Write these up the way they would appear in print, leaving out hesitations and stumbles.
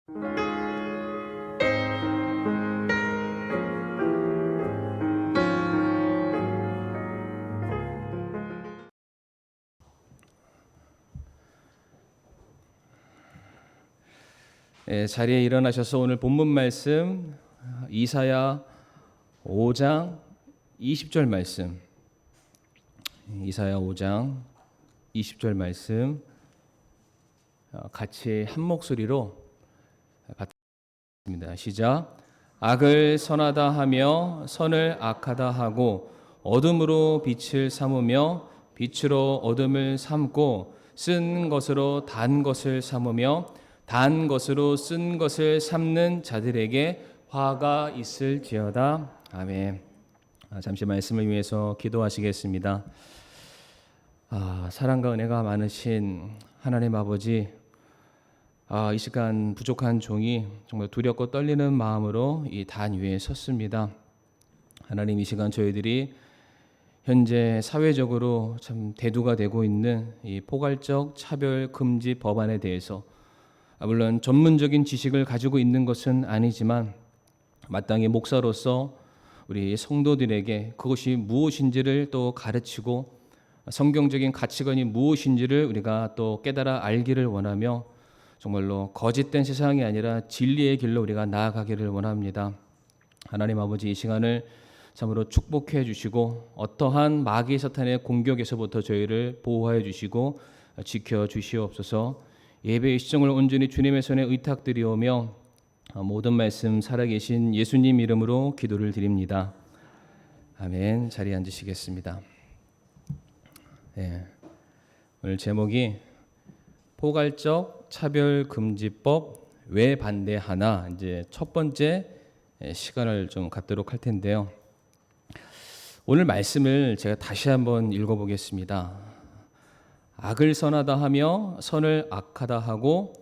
자리에 일어나셔서 오늘 본문 말씀 이사야 5장 20절 말씀, 이사야 5장 20절 말씀 같이 한 목소리로 받습니다. 시작. 악을 선하다 하며 선을 악하다 하고 어둠으로 빛을 삼으며 빛으로 어둠을 삼고 쓴 것으로 단 것을 삼으며 단 것으로 쓴 것을 삼는 자들에게 화가 있을지어다. 아멘. 잠시 말씀을 위해서 기도하시겠습니다. 사랑과 은혜가 많으신 하나님 아버지, 이 시간 부족한 종이 정말 두렵고 떨리는 마음으로 이 단 위에 섰습니다. 하나님, 이 시간 저희들이 현재 사회적으로 참 대두가 되고 있는 이 포괄적 차별 금지 법안에 대해서 물론 전문적인 지식을 가지고 있는 것은 아니지만 마땅히 목사로서 우리 성도들에게 그것이 무엇인지를 또 가르치고 성경적인 가치관이 무엇인지를 우리가 또 깨달아 알기를 원하며 정말로 거짓된 세상이 아니라 진리의 길로 우리가 나아가기를 원합니다. 하나님 아버지, 이 시간을 참으로 축복해 주시고 어떠한 마귀 사탄의 공격에서부터 저희를 보호하여 주시고 지켜 주시옵소서. 예배의 시정을 온전히 주님의 손에 의탁드리오며 모든 말씀 살아계신 예수님 이름으로 기도를 드립니다. 아멘. 자리에 앉으시겠습니다. 오늘 제목이 포괄적 차별금지법 왜 반대하나, 이제 첫 번째 시간을 좀 갖도록 할 텐데요. 오늘 말씀을 제가 다시 한번 읽어보겠습니다. 악을 선하다 하며 선을 악하다 하고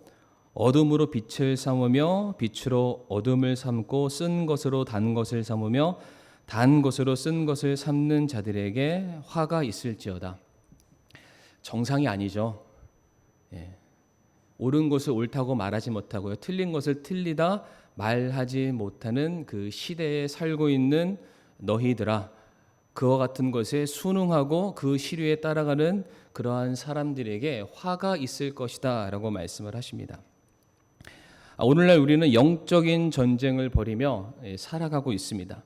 어둠으로 빛을 삼으며 빛으로 어둠을 삼고 쓴 것으로 단 것을 삼으며 단 것으로 쓴 것을 삼는 자들에게 화가 있을지어다. 정상이 아니죠. 옳은 것을 옳다고 말하지 못하고요, 틀린 것을 틀리다 말하지 못하는 그 시대에 살고 있는 너희들아, 그와 같은 것에 순응하고 그 시류에 따라가는 그러한 사람들에게 화가 있을 것이다 라고 말씀을 하십니다. 오늘날 우리는 영적인 전쟁을 벌이며 살아가고 있습니다.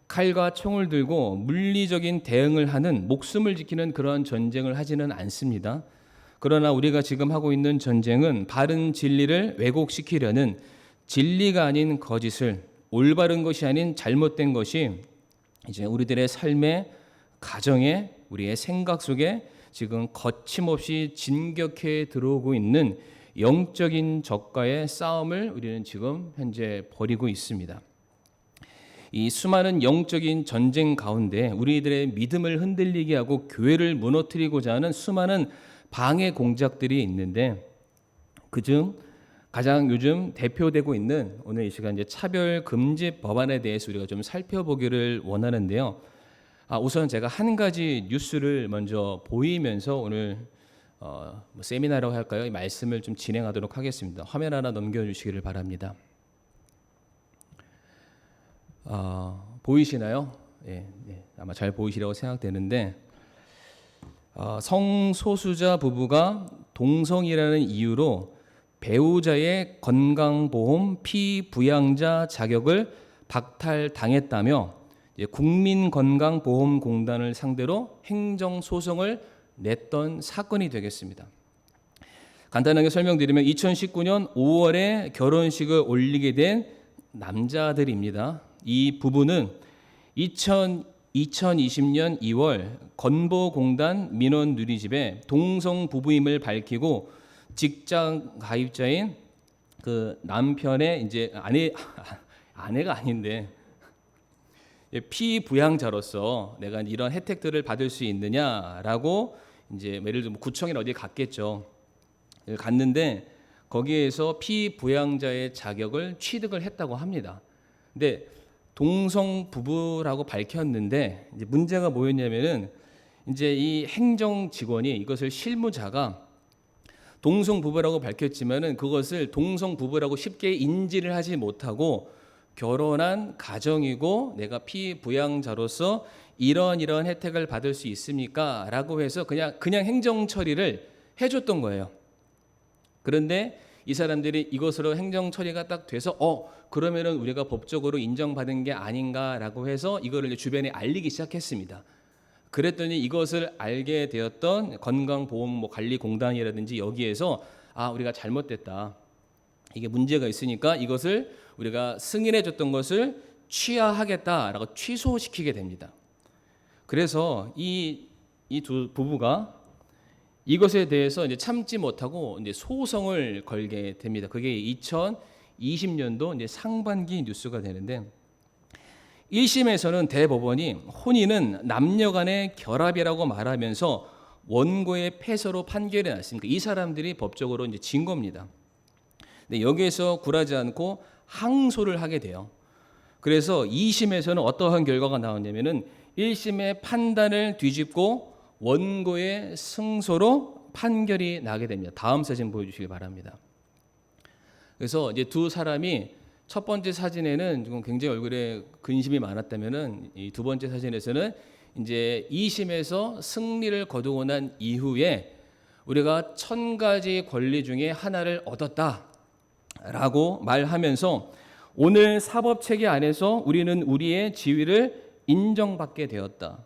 칼과 총을 들고 물리적인 대응을 하는, 목숨을 지키는 그러한 전쟁을 하지는 않습니다. 그러나 우리가 지금 하고 있는 전쟁은 바른 진리를 왜곡시키려는, 진리가 아닌 거짓을, 올바른 것이 아닌 잘못된 것이 이제 우리들의 삶에, 가정에, 우리의 생각 속에 지금 거침없이 진격해 들어오고 있는 영적인 적과의 싸움을 우리는 지금 현재 벌이고 있습니다. 이 수많은 영적인 전쟁 가운데 우리들의 믿음을 흔들리게 하고 교회를 무너뜨리고자 하는 수많은 방해 공작들이 있는데, 그중 가장 요즘 대표되고 있는 오늘 이 시간 이제 차별 금지 법안에 대해서 우리가 좀 살펴보기를 원하는데요. 우선 제가 한 가지 뉴스를 먼저 보이면서 오늘 세미나라고 할까요? 이 말씀을 좀 진행하도록 하겠습니다. 화면 하나 넘겨주시기를 바랍니다. 보이시나요? 아마 잘 보이시라고 생각되는데, 성소수자 부부가 동성이라는 이유로 배우자의 건강보험 피부양자 자격을 박탈당했다며 국민건강보험공단을 상대로 행정소송을 냈던 사건이 되겠습니다. 간단하게 설명드리면 2019년 5월에 결혼식을 올리게 된 남자들입니다. 이 부부는 2020년 2월 건보공단 민원 누리집에 동성 부부임을 밝히고 직장 가입자인 그 남편의 이제 아내가 아닌데 피부양자로서 내가 이런 혜택들을 받을 수 있느냐라고 이제 예를 들면 구청이나 어디에 갔겠죠. 갔는데 거기에서 피부양자의 자격을 취득을 했다고 합니다. 근데 동성 부부라고 밝혔는데 이제 문제가 뭐였냐면은 이제 이 행정 직원이, 이것을 실무자가 동성 부부라고 밝혔지만은 그것을 동성 부부라고 쉽게 인지를 하지 못하고 결혼한 가정이고 내가 피부양자로서 이런 혜택을 받을 수 있습니까? 라고 해서 그냥 행정 처리를 해줬던 거예요. 그런데 이 사람들이 이것으로 행정 처리가 딱 돼서 그러면은 우리가 법적으로 인정받은 게 아닌가라고 해서 이거를 이제 주변에 알리기 시작했습니다. 그랬더니 이것을 알게 되었던 건강보험관리공단이라든지 여기에서 우리가 잘못됐다. 이게 문제가 있으니까 이것을 우리가 승인해 줬던 것을 취하하겠다라고 취소시키게 됩니다. 그래서 이 두 부부가 이것에 대해서 이제 참지 못하고 이제 소송을 걸게 됩니다. 그게 2020년도 이제 상반기 뉴스가 되는데 1심에서는 대법원이 혼인은 남녀 간의 결합이라고 말하면서 원고의 패소로 판결이 났습니다. 이 사람들이 법적으로 이제 진 겁니다. 근데 여기에서 굴하지 않고 항소를 하게 돼요. 그래서 2심에서는 어떠한 결과가 나왔냐면은 1심의 판단을 뒤집고 원고의 승소로 판결이 나게 됩니다. 다음 사진 보여주시기 바랍니다. 그래서 이제 두 사람이 첫 번째 사진에는 지금 굉장히 얼굴에 근심이 많았다면은 이 두 번째 사진에서는 이제 2심에서 승리를 거두고 난 이후에 우리가 1000가지 권리 중에 하나를 얻었다라고 말하면서 오늘 사법 체계 안에서 우리는 우리의 지위를 인정받게 되었다.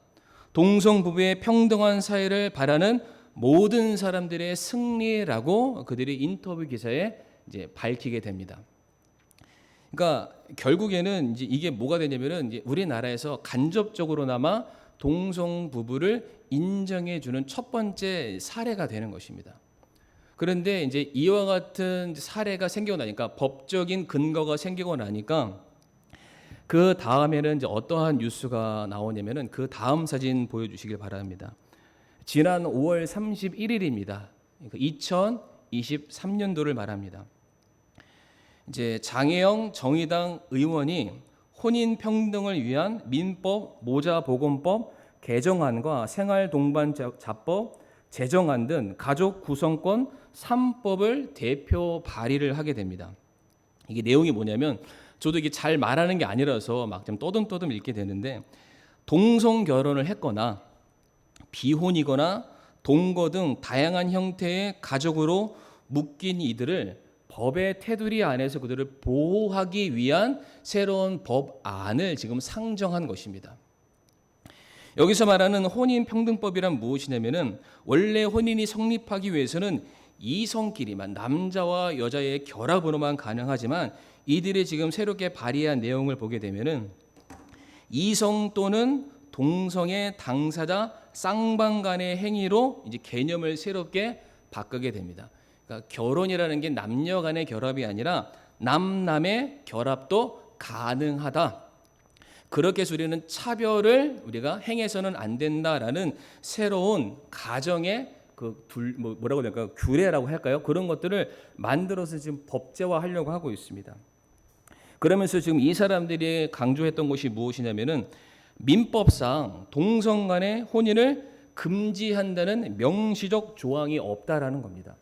동성 부부의 평등한 사회를 바라는 모든 사람들의 승리라고 그들이 인터뷰 기사에 이제 밝히게 됩니다. 그러니까 결국에는 이제 이게 뭐가 되냐면은 이제 우리나라에서 간접적으로나마 동성 부부를 인정해 주는 첫 번째 사례가 되는 것입니다. 그런데 이제 이와 같은 사례가 생기고 나니까 법적인 근거가 생기고 나니까 그 다음에는 이제 어떠한 뉴스가 나오냐면은 그 다음 사진 보여주시길 바랍니다. 지난 5월 31일입니다. 2023년도를 말합니다. 이제 장혜영 정의당 의원이 혼인 평등을 위한 민법 모자보건법 개정안과 생활동반자법 제정안 등 가족 구성권 3법을 대표 발의를 하게 됩니다. 이게 내용이 뭐냐면 저도 이게 잘 말하는 게 아니라서 막 좀 떠듬떠듬 읽게 되는데 동성 결혼을 했거나 비혼이거나 동거 등 다양한 형태의 가족으로 묶인 이들을 법의 테두리 안에서 그들을 보호하기 위한 새로운 법안을 지금 상정한 것입니다. 여기서 말하는 혼인평등법이란 무엇이냐면은 원래 혼인이 성립하기 위해서는 이성끼리만 남자와 여자의 결합으로만 가능하지만 이들이 지금 새롭게 발의한 내용을 보게 되면은 이성 또는 동성의 당사자 쌍방 간의 행위로 이제 개념을 새롭게 바꾸게 됩니다. 그러니까 결혼이라는 게 남녀 간의 결합이 아니라 남남의 결합도 가능하다. 그렇게 해서 우리는 차별을 우리가 행해서는 안 된다라는 새로운 가정의 뭐라고 할까요? 규례라고 할까요? 그런 것들을 만들어서 지금 법제화하려고 하고 있습니다. 그러면서 지금 이 사람들이 강조했던 것이 무엇이냐면은 민법상 동성 간의 혼인을 금지한다는 명시적 조항이 없다라는 겁니다.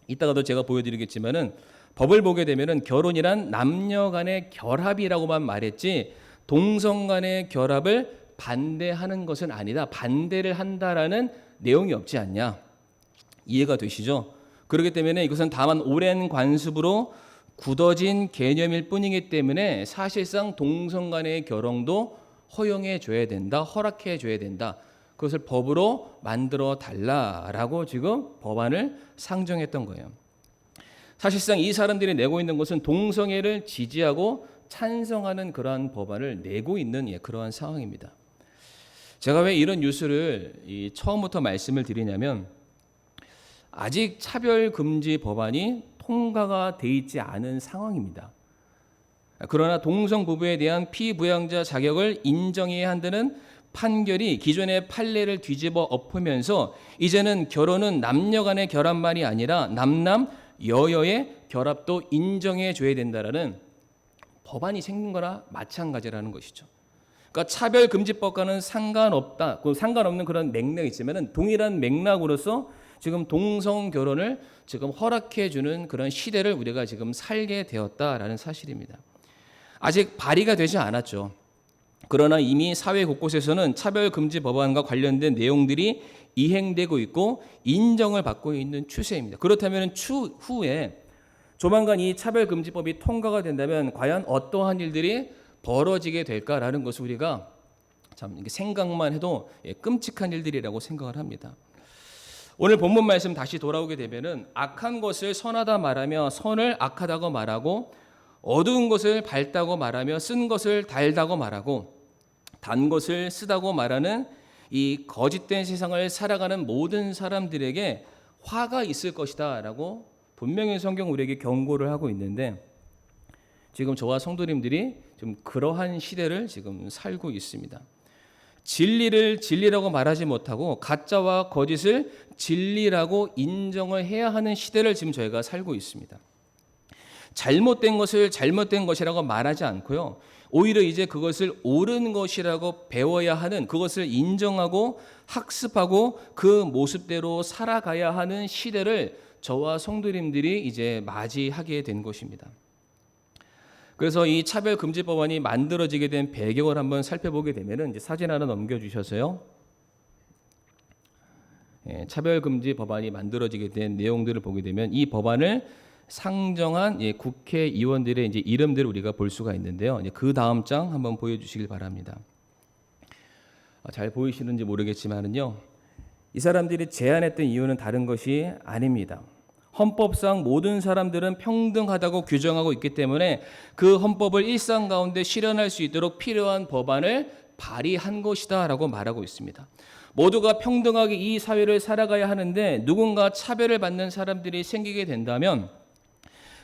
이따가도 제가 보여드리겠지만은 법을 보게 되면은 결혼이란 남녀 간의 결합이라고만 말했지 동성 간의 결합을 반대하는 것은 아니다. 반대를 한다라는 내용이 없지 않냐. 이해가 되시죠? 그렇기 때문에 이것은 다만 오랜 관습으로 굳어진 개념일 뿐이기 때문에 사실상 동성 간의 결혼도 허용해 줘야 된다. 허락해 줘야 된다. 그것을 법으로 만들어 달라라고 지금 법안을 상정했던 거예요. 사실상 이 사람들이 내고 있는 것은 동성애를 지지하고 찬성하는 그러한 법안을 내고 있는 그러한 상황입니다. 제가 왜 이런 뉴스를 처음부터 말씀을 드리냐면 아직 차별금지 법안이 통과가 돼 있지 않은 상황입니다. 그러나 동성 부부에 대한 피부양자 자격을 인정해야 한다는 판결이 기존의 판례를 뒤집어 엎으면서 이제는 결혼은 남녀 간의 결합만이 아니라 남남 여여의 결합도 인정해 줘야 된다라는 법안이 생긴 거나 마찬가지라는 것이죠. 그러니까 차별금지법과는 상관없는 그런 맥락이 있지만은 동일한 맥락으로서 지금 동성 결혼을 지금 허락해 주는 그런 시대를 우리가 지금 살게 되었다라는 사실입니다. 아직 발의가 되지 않았죠. 그러나 이미 사회 곳곳에서는 차별금지 법안과 관련된 내용들이 이행되고 있고 인정을 받고 있는 추세입니다. 그렇다면 추후에 조만간 이 차별금지법이 통과가 된다면 과연 어떠한 일들이 벌어지게 될까라는 것을 우리가 참 생각만 해도 끔찍한 일들이라고 생각을 합니다. 오늘 본문 말씀 다시 돌아오게 되면은 악한 것을 선하다 말하며 선을 악하다고 말하고 어두운 것을 밝다고 말하며 쓴 것을 달다고 말하고 단 것을 쓰다고 말하는 이 거짓된 세상을 살아가는 모든 사람들에게 화가 있을 것이다라고 분명히 성경 우리에게 경고를 하고 있는데 지금 저와 성도님들이 좀 그러한 시대를 지금 살고 있습니다. 진리를 진리라고 말하지 못하고 가짜와 거짓을 진리라고 인정을 해야 하는 시대를 지금 저희가 살고 있습니다. 잘못된 것을 잘못된 것이라고 말하지 않고요. 오히려 이제 그것을 옳은 것이라고 배워야 하는, 그것을 인정하고 학습하고 그 모습대로 살아가야 하는 시대를 저와 성도님들이 이제 맞이하게 된 것입니다. 그래서 이 차별금지법안이 만들어지게 된 배경을 한번 살펴보게 되면 이제 사진 하나 넘겨주셔서요. 차별금지법안이 만들어지게 된 내용들을 보게 되면 이 법안을 상정한 국회의원들의 이제 이름들을 우리가 볼 수가 있는데요. 그 다음 장 한번 보여주시길 바랍니다. 잘 보이시는지 모르겠지만은요, 이 사람들이 제안했던 이유는 다른 것이 아닙니다. 헌법상 모든 사람들은 평등하다고 규정하고 있기 때문에 그 헌법을 일상 가운데 실현할 수 있도록 필요한 법안을 발의한 것이다라고 말하고 있습니다. 모두가 평등하게 이 사회를 살아가야 하는데 누군가 차별을 받는 사람들이 생기게 된다면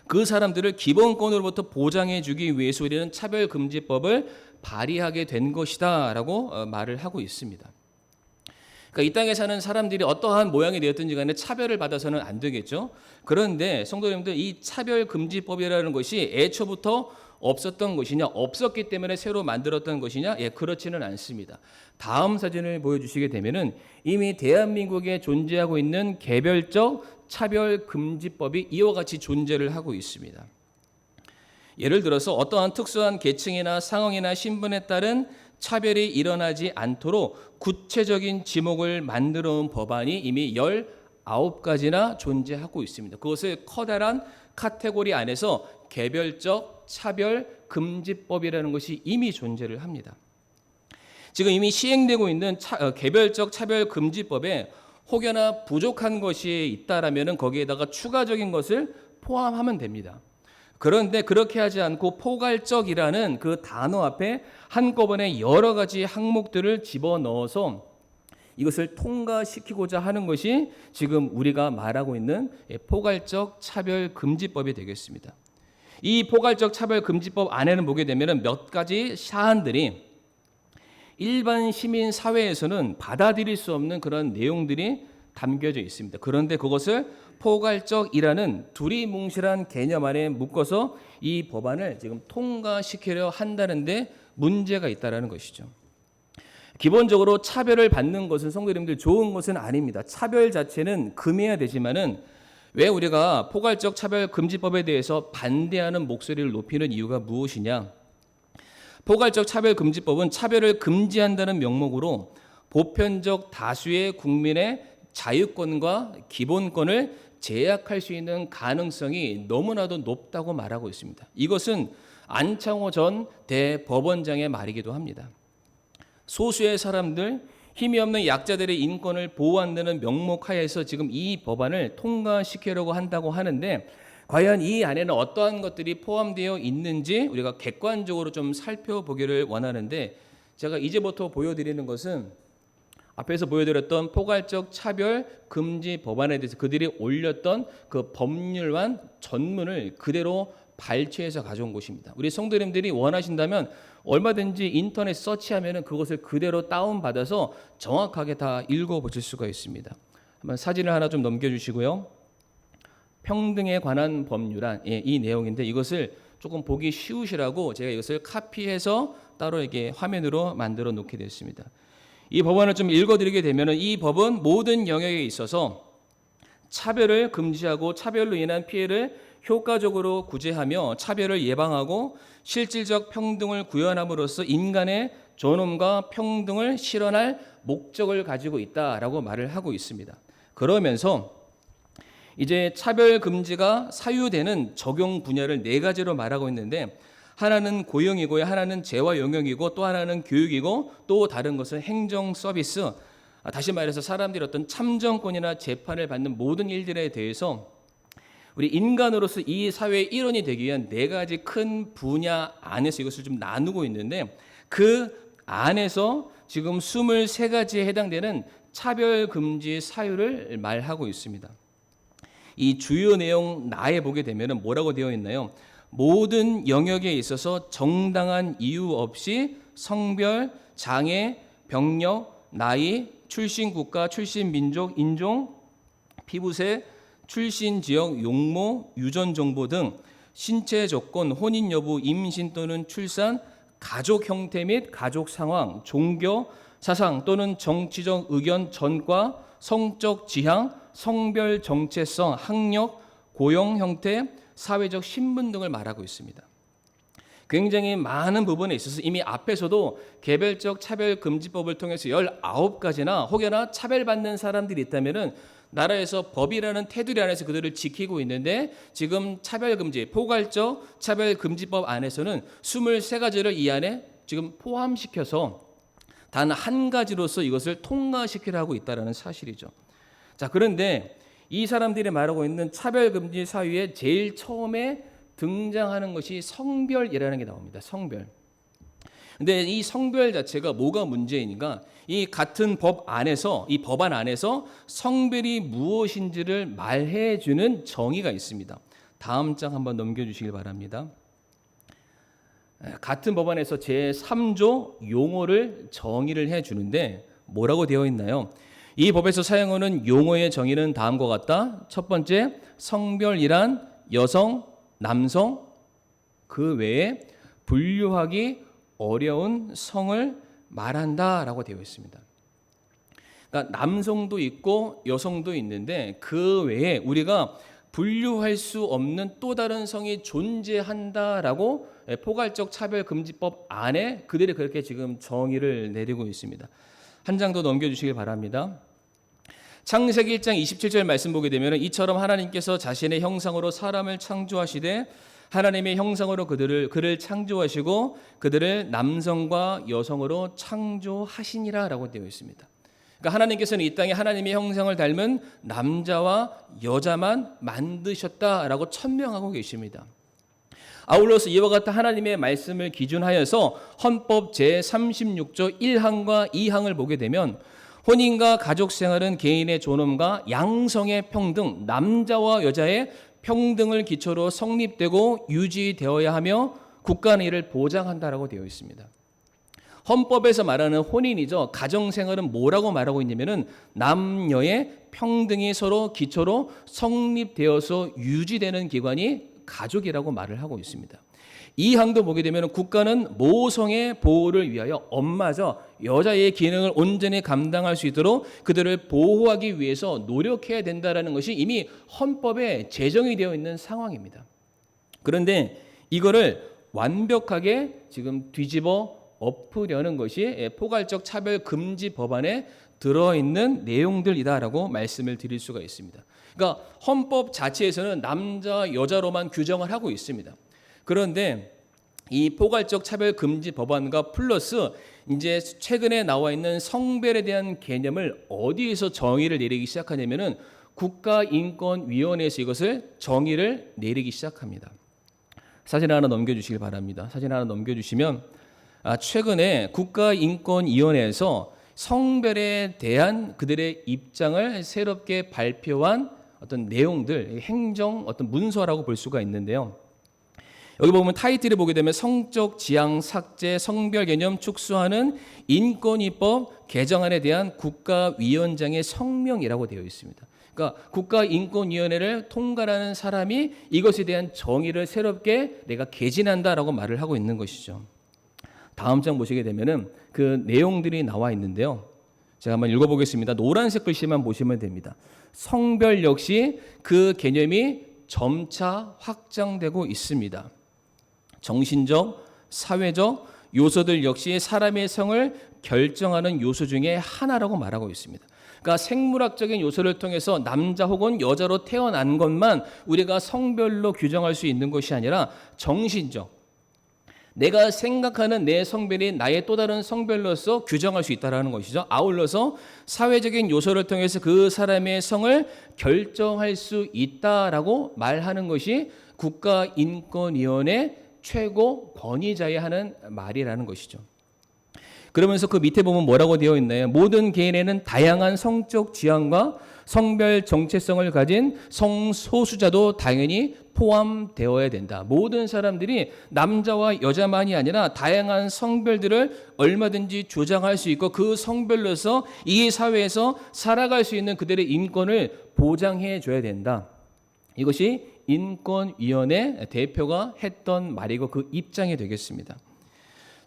그 사람들을 기본권으로부터 보장해 주기 위해서 우리는 차별금지법을 발의하게 된 것이다라고 말을 하고 있습니다. 그러니까 이 땅에 사는 사람들이 어떠한 모양이 되었든지 간에 차별을 받아서는 안 되겠죠. 그런데 성도님들, 이 차별금지법이라는 것이 애초부터 없었던 것이냐, 없었기 때문에 새로 만들었던 것이냐? 그렇지는 않습니다. 다음 사진을 보여주시게 되면은 이미 대한민국에 존재하고 있는 개별적 차별금지법이 이와 같이 존재를 하고 있습니다. 예를 들어서 어떠한 특수한 계층이나 상황이나 신분에 따른 차별이 일어나지 않도록 구체적인 지목을 만들어 온 법안이 이미 19가지나 존재하고 있습니다. 그것을 커다란 카테고리 안에서 개별적 차별금지법이라는 것이 이미 존재를 합니다. 지금 이미 시행되고 있는 개별적 차별금지법에 혹여나 부족한 것이 있다라면 거기에다가 추가적인 것을 포함하면 됩니다. 그런데 그렇게 하지 않고 포괄적이라는 그 단어 앞에 한꺼번에 여러 가지 항목들을 집어넣어서 이것을 통과시키고자 하는 것이 지금 우리가 말하고 있는 포괄적 차별금지법이 되겠습니다. 이 포괄적 차별금지법 안에는 보게 되면 몇 가지 사안들이 일반 시민 사회에서는 받아들일 수 없는 그런 내용들이 담겨져 있습니다. 그런데 그것을 포괄적이라는 두리뭉실한 개념 안에 묶어서 이 법안을 지금 통과시키려 한다는데 문제가 있다라는 것이죠. 기본적으로 차별을 받는 것은 성도님들 좋은 것은 아닙니다. 차별 자체는 금해야 되지만은 왜 우리가 포괄적 차별금지법에 대해서 반대하는 목소리를 높이는 이유가 무엇이냐? 포괄적 차별금지법은 차별을 금지한다는 명목으로 보편적 다수의 국민의 자유권과 기본권을 제약할 수 있는 가능성이 너무나도 높다고 말하고 있습니다. 이것은 안창호 전 대법원장의 말이기도 합니다. 소수의 사람들, 힘이 없는 약자들의 인권을 보호한다는 명목 하에서 지금 이 법안을 통과시키려고 한다고 하는데 과연 이 안에는 어떠한 것들이 포함되어 있는지 우리가 객관적으로 좀 살펴보기를 원하는데 제가 이제부터 보여드리는 것은 앞에서 보여드렸던 포괄적 차별 금지 법안에 대해서 그들이 올렸던 그 법률안 전문을 그대로 발췌해서 가져온 것입니다. 우리 성도님들이 원하신다면 얼마든지 인터넷 서치하면 그것을 그대로 다운받아서 정확하게 다 읽어보실 수가 있습니다. 한번 사진을 하나 좀 넘겨주시고요. 평등에 관한 법률안, 이 내용인데 이것을 조금 보기 쉬우시라고 제가 이것을 카피해서 따로 이렇게 화면으로 만들어 놓게 됐습니다. 이 법안을 좀 읽어드리게 되면 이 법은 모든 영역에 있어서 차별을 금지하고 차별로 인한 피해를 효과적으로 구제하며 차별을 예방하고 실질적 평등을 구현함으로써 인간의 존엄과 평등을 실현할 목적을 가지고 있다라고 말을 하고 있습니다. 그러면서 이제 차별 금지가 사유되는 적용 분야를 네 가지로 말하고 있는데, 하나는 고용이고요, 하나는 재화 용역이고, 또 하나는 교육이고, 또 다른 것은 행정 서비스. 다시 말해서 사람들이 어떤 참정권이나 재판을 받는 모든 일들에 대해서 우리 인간으로서 이 사회의 일원이 되기 위한 네 가지 큰 분야 안에서 이것을 좀 나누고 있는데, 그 안에서 지금 23가지에 해당되는 차별금지 사유를 말하고 있습니다. 이 주요 내용 나에 보게 되면 뭐라고 되어 있나요? 모든 영역에 있어서 정당한 이유 없이 성별, 장애, 병력, 나이, 출신 국가, 출신 민족, 인종, 피부색, 출신 지역, 용모, 유전 정보 등 신체 조건, 혼인 여부, 임신 또는 출산, 가족 형태 및 가족 상황, 종교, 사상 또는 정치적 의견, 전과, 성적 지향, 성별 정체성, 학력, 고용 형태, 사회적 신분 등을 말하고 있습니다. 굉장히 많은 부분에 있어서 이미 앞에서도 개별적 차별금지법을 통해서 19가지나 혹여나 차별받는 사람들이 있다면은 나라에서 법이라는 테두리 안에서 그들을 지키고 있는데, 지금 차별금지, 포괄적 차별금지법 안에서는 23가지를 이 안에 지금 포함시켜서 단 한 가지로서 이것을 통과시키려 하고 있다는 사실이죠. 자, 그런데 이 사람들이 말하고 있는 차별금지 사유에 제일 처음에 등장하는 것이 성별이라는 게 나옵니다. 성별. 근데 이 성별 자체가 뭐가 문제인가? 이 같은 법 안에서, 이 법안 안에서 성별이 무엇인지를 말해 주는 정의가 있습니다. 다음 장 한번 넘겨 주시길 바랍니다. 같은 법안에서 제3조 용어를 정의를 해 주는데 뭐라고 되어 있나요? 이 법에서 사용하는 용어의 정의는 다음과 같다. 첫 번째, 성별이란 여성, 남성, 그 외에 분류하기 어려운 성을 말한다라고 되어 있습니다. 그러니까 남성도 있고 여성도 있는데 그 외에 우리가 분류할 수 없는 또 다른 성이 존재한다라고 포괄적 차별금지법 안에 그들이 그렇게 지금 정의를 내리고 있습니다. 한 장 더 넘겨주시길 바랍니다. 창세기 1장 27절 말씀 보게 되면 이처럼 하나님께서 자신의 형상으로 사람을 창조하시되 하나님의 형상으로 그를 창조하시고 그들을 남성과 여성으로 창조하시니라라고 되어 있습니다. 그러니까 하나님께서는 이 땅에 하나님의 형상을 닮은 남자와 여자만 만드셨다라고 천명하고 계십니다. 아울러서 이와 같은 하나님의 말씀을 기준하여서 헌법 제36조 1항과 2항을 보게 되면 혼인과 가족 생활은 개인의 존엄과 양성의 평등, 남자와 여자의 평등을 기초로 성립되고 유지되어야 하며 국가는 이를 보장한다라고 되어 있습니다. 헌법에서 말하는 혼인이죠. 가정생활은 뭐라고 말하고 있냐면은 남녀의 평등이 서로 기초로 성립되어서 유지되는 기관이 가족이라고 말을 하고 있습니다. 이 항도 보게 되면 국가는 모성의 보호를 위하여 엄마죠. 여자의 기능을 온전히 감당할 수 있도록 그들을 보호하기 위해서 노력해야 된다는 것이 이미 헌법에 제정이 되어 있는 상황입니다. 그런데 이거를 완벽하게 지금 뒤집어 엎으려는 것이 포괄적 차별 금지 법안에 들어있는 내용들이다라고 말씀을 드릴 수가 있습니다. 그러니까 헌법 자체에서는 남자 여자로만 규정을 하고 있습니다. 그런데 이 포괄적 차별 금지 법안과 플러스 이제 최근에 나와 있는 성별에 대한 개념을 어디에서 정의를 내리기 시작하냐면은 국가인권위원회에서 이것을 정의를 내리기 시작합니다. 사진 하나 넘겨주시길 바랍니다. 사진 하나 넘겨주시면 최근에 국가인권위원회에서 성별에 대한 그들의 입장을 새롭게 발표한 어떤 내용들, 행정 어떤 문서라고 볼 수가 있는데요. 여기 보면 타이틀을 보게 되면 성적 지향 삭제 성별 개념 축소하는 인권위법 개정안에 대한 국가위원장의 성명이라고 되어 있습니다. 그러니까 국가인권위원회를 통과하는 사람이 이것에 대한 정의를 새롭게 내가 개진한다라고 말을 하고 있는 것이죠. 다음 장 보시게 되면은 그 내용들이 나와 있는데요. 제가 한번 읽어보겠습니다. 노란색 글씨만 보시면 됩니다. 성별 역시 그 개념이 점차 확장되고 있습니다. 정신적, 사회적 요소들 역시 사람의 성을 결정하는 요소 중에 하나라고 말하고 있습니다. 그러니까 생물학적인 요소를 통해서 남자 혹은 여자로 태어난 것만 우리가 성별로 규정할 수 있는 것이 아니라 정신적, 내가 생각하는 내 성별이 나의 또 다른 성별로서 규정할 수 있다는 것이죠. 아울러서 사회적인 요소를 통해서 그 사람의 성을 결정할 수 있다라고 말하는 것이 국가인권위원회 최고 권위자의 하는 말이라는 것이죠. 그러면서 그 밑에 보면 뭐라고 되어 있나요? 모든 개인에는 다양한 성적 지향과 성별 정체성을 가진 성소수자도 당연히 포함되어야 된다. 모든 사람들이 남자와 여자만이 아니라 다양한 성별들을 얼마든지 주장할 수 있고 그 성별로서 이 사회에서 살아갈 수 있는 그들의 인권을 보장해 줘야 된다. 이것이 인권위원회 대표가 했던 말이고 그 입장이 되겠습니다.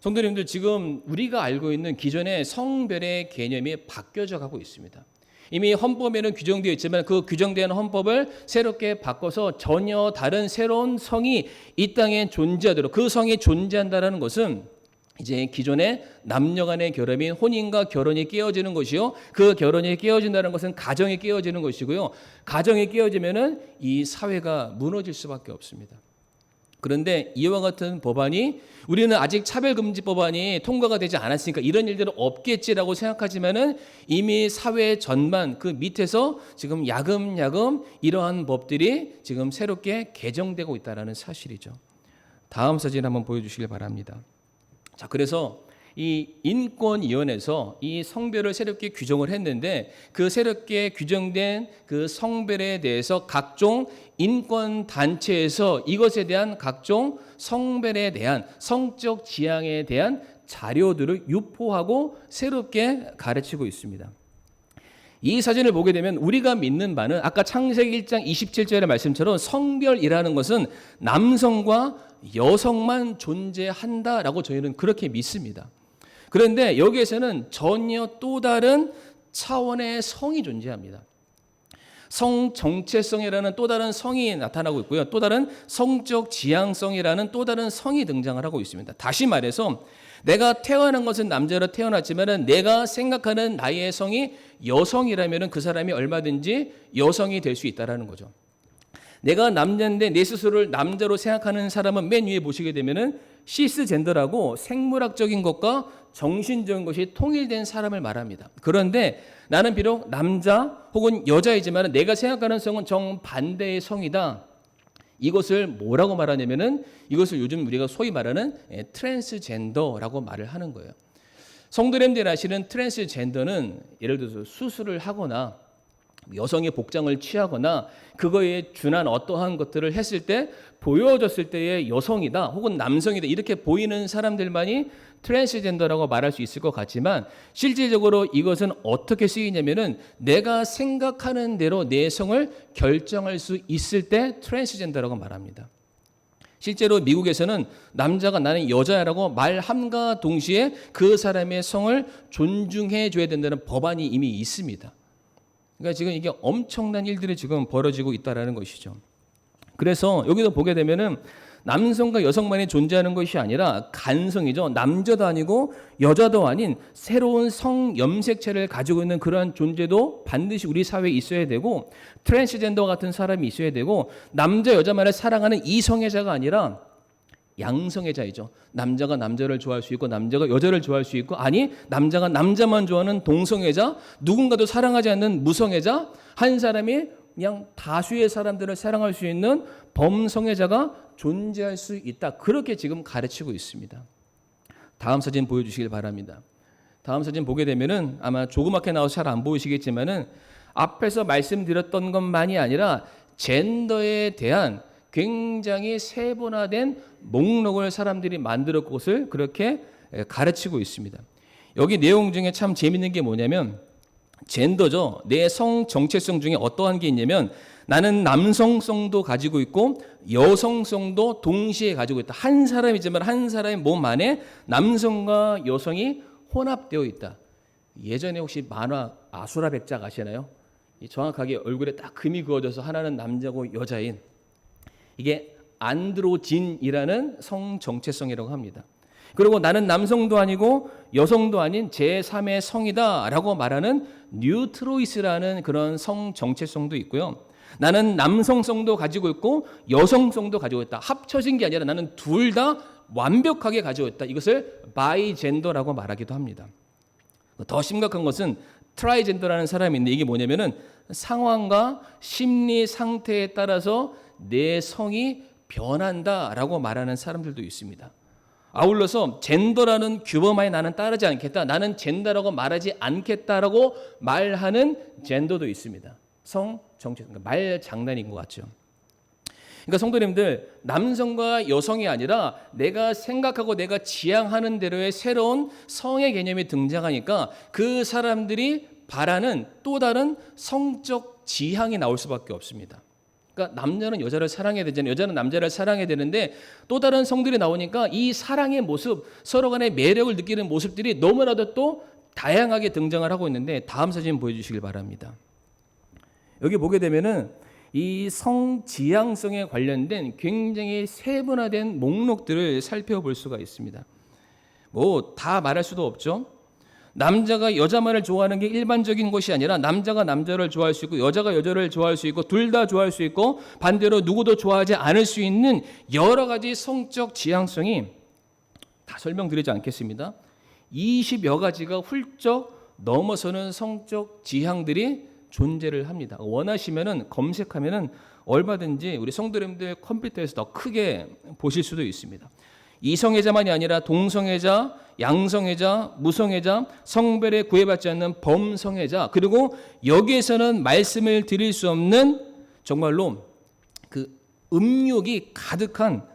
성도님들, 지금 우리가 알고 있는 기존의 성별의 개념이 바뀌어져 가고 있습니다. 이미 헌법에는 규정되어 있지만 그 규정된 헌법을 새롭게 바꿔서 전혀 다른 새로운 성이 이 땅에 존재하도록, 그 성이 존재한다는 것은 이제 기존의 남녀 간의 결혼인 혼인과 결혼이 깨어지는 것이요, 그 결혼이 깨어진다는 것은 가정이 깨어지는 것이고요, 가정이 깨어지면은 이 사회가 무너질 수밖에 없습니다. 그런데 이와 같은 법안이, 우리는 아직 차별금지 법안이 통과가 되지 않았으니까 이런 일들은 없겠지라고 생각하지만은 이미 사회 전반 그 밑에서 지금 야금야금 이러한 법들이 지금 새롭게 개정되고 있다는 사실이죠. 다음 사진 한번 보여주시길 바랍니다. 자, 그래서 이 인권위원회에서 이 성별을 새롭게 규정을 했는데 그 새롭게 규정된 그 성별에 대해서 각종 인권단체에서 이것에 대한 각종 성별에 대한 성적 지향에 대한 자료들을 유포하고 새롭게 가르치고 있습니다. 이 사진을 보게 되면 우리가 믿는 바는 아까 창세기 1장 27절의 말씀처럼 성별이라는 것은 남성과 여성만 존재한다라고 저희는 그렇게 믿습니다. 그런데 여기에서는 전혀 또 다른 차원의 성이 존재합니다. 성 정체성이라는 또 다른 성이 나타나고 있고요. 또 다른 성적 지향성이라는 또 다른 성이 등장을 하고 있습니다. 다시 말해서 내가 태어난 것은 남자로 태어났지만 내가 생각하는 나의 성이 여성이라면 그 사람이 얼마든지 여성이 될 수 있다는 거죠. 내가 남자인데 내 스스로를 남자로 생각하는 사람은 맨 위에 보시게 되면은 시스젠더라고 생물학적인 것과 정신적인 것이 통일된 사람을 말합니다. 그런데 나는 비록 남자 혹은 여자이지만 내가 생각하는 성은 정반대의 성이다. 이것을 뭐라고 말하냐면은 이것을 요즘 우리가 소위 말하는 트랜스젠더라고 말을 하는 거예요. 성도님들 아시는 트랜스젠더는 예를 들어서 수술을 하거나 여성의 복장을 취하거나 그거에 준한 어떠한 것들을 했을 때 보여졌을 때의 여성이다 혹은 남성이다 이렇게 보이는 사람들만이 트랜스젠더라고 말할 수 있을 것 같지만 실질적으로 이것은 어떻게 쓰이냐면은 내가 생각하는 대로 내 성을 결정할 수 있을 때 트랜스젠더라고 말합니다. 실제로 미국에서는 남자가 나는 여자라고 말함과 동시에 그 사람의 성을 존중해 줘야 된다는 법안이 이미 있습니다. 그러니까 지금 이게 엄청난 일들이 지금 벌어지고 있다는 것이죠. 그래서 여기도 보게 되면은 남성과 여성만이 존재하는 것이 아니라 간성이죠. 남자도 아니고 여자도 아닌 새로운 성 염색체를 가지고 있는 그러한 존재도 반드시 우리 사회에 있어야 되고 트랜스젠더 같은 사람이 있어야 되고 남자 여자만을 사랑하는 이성애자가 아니라 양성애자이죠. 남자가 남자를 좋아할 수 있고 남자가 여자를 좋아할 수 있고 아니 남자가 남자만 좋아하는 동성애자, 누군가도 사랑하지 않는 무성애자, 한 사람이 그냥 다수의 사람들을 사랑할 수 있는 범성애자가 존재할 수 있다. 그렇게 지금 가르치고 있습니다. 다음 사진 보여주시길 바랍니다. 다음 사진 보게 되면은 아마 조그맣게 나와서 잘 안 보이시겠지만은 앞에서 말씀드렸던 것만이 아니라 젠더에 대한 굉장히 세분화된 목록을 사람들이 만들었 것을 그렇게 가르치고 있습니다. 여기 내용 중에 참 재밌는 게 뭐냐면 젠더죠. 내 성 정체성 중에 어떠한 게 있냐면 나는 남성성도 가지고 있고 여성성도 동시에 가지고 있다. 한 사람이지만 한 사람의 몸 안에 남성과 여성이 혼합되어 있다. 예전에 혹시 만화 아수라 백작 아시나요? 정확하게 얼굴에 딱 금이 그어져서 하나는 남자고 여자인 이게 안드로진이라는 성 정체성이라고 합니다. 그리고 나는 남성도 아니고 여성도 아닌 제3의 성이다라고 말하는 뉴트로이스라는 그런 성 정체성도 있고요. 나는 남성성도 가지고 있고 여성성도 가지고 있다. 합쳐진 게 아니라 나는 둘 다 완벽하게 가지고 있다. 이것을 바이젠더라고 말하기도 합니다. 더 심각한 것은 트라이젠더라는 사람이 있는데 이게 뭐냐면은 상황과 심리 상태에 따라서 내 성이 변한다라고 말하는 사람들도 있습니다. 아울러서 젠더라는 규범하에 나는 따르지 않겠다. 나는 젠더라고 말하지 않겠다라고 말하는 젠더도 있습니다. 성 정체, 그러니까 말 장난인 것 같죠. 그러니까 성도님들, 남성과 여성이 아니라 내가 생각하고 내가 지향하는 대로의 새로운 성의 개념이 등장하니까 그 사람들이 바라는 또 다른 성적 지향이 나올 수밖에 없습니다. 그러니까 남자는 여자를 사랑해야 되잖아요. 여자는 남자를 사랑해야 되는데 또 다른 성들이 나오니까 이 사랑의 모습, 서로 간의 매력을 느끼는 모습들이 너무나도 또 다양하게 등장을 하고 있는데 다음 사진 보여주시길 바랍니다. 여기 보게 되면은 이 성지향성에 관련된 굉장히 세분화된 목록들을 살펴볼 수가 있습니다. 뭐 다 말할 수도 없죠. 남자가 여자만을 좋아하는 게 일반적인 것이 아니라 남자가 남자를 좋아할 수 있고 여자가 여자를 좋아할 수 있고 둘 다 좋아할 수 있고 반대로 누구도 좋아하지 않을 수 있는 여러 가지 성적 지향성이 다 설명드리지 않겠습니다. 20여 가지가 훌쩍 넘어서는 성적 지향들이 존재를 합니다. 원하시면은 검색하면은 얼마든지 우리 성도님들 컴퓨터에서 더 크게 보실 수도 있습니다. 이성애자만이 아니라 동성애자, 양성애자, 무성애자, 성별에 구애받지 않는 범성애자, 그리고 여기에서는 말씀을 드릴 수 없는 정말로 그 음욕이 가득한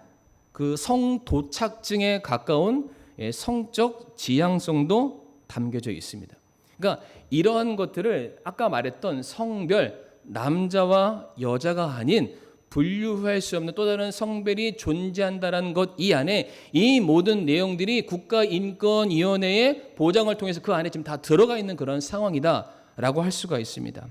그 성도착증에 가까운 성적 지향성도 담겨져 있습니다. 그러니까 이러한 것들을 아까 말했던 성별, 남자와 여자가 아닌 분류할 수 없는 또 다른 성별이 존재한다는 것 이 안에 이 모든 내용들이 국가인권위원회의 보장을 통해서 그 안에 지금 다 들어가 있는 그런 상황이다라고 할 수가 있습니다.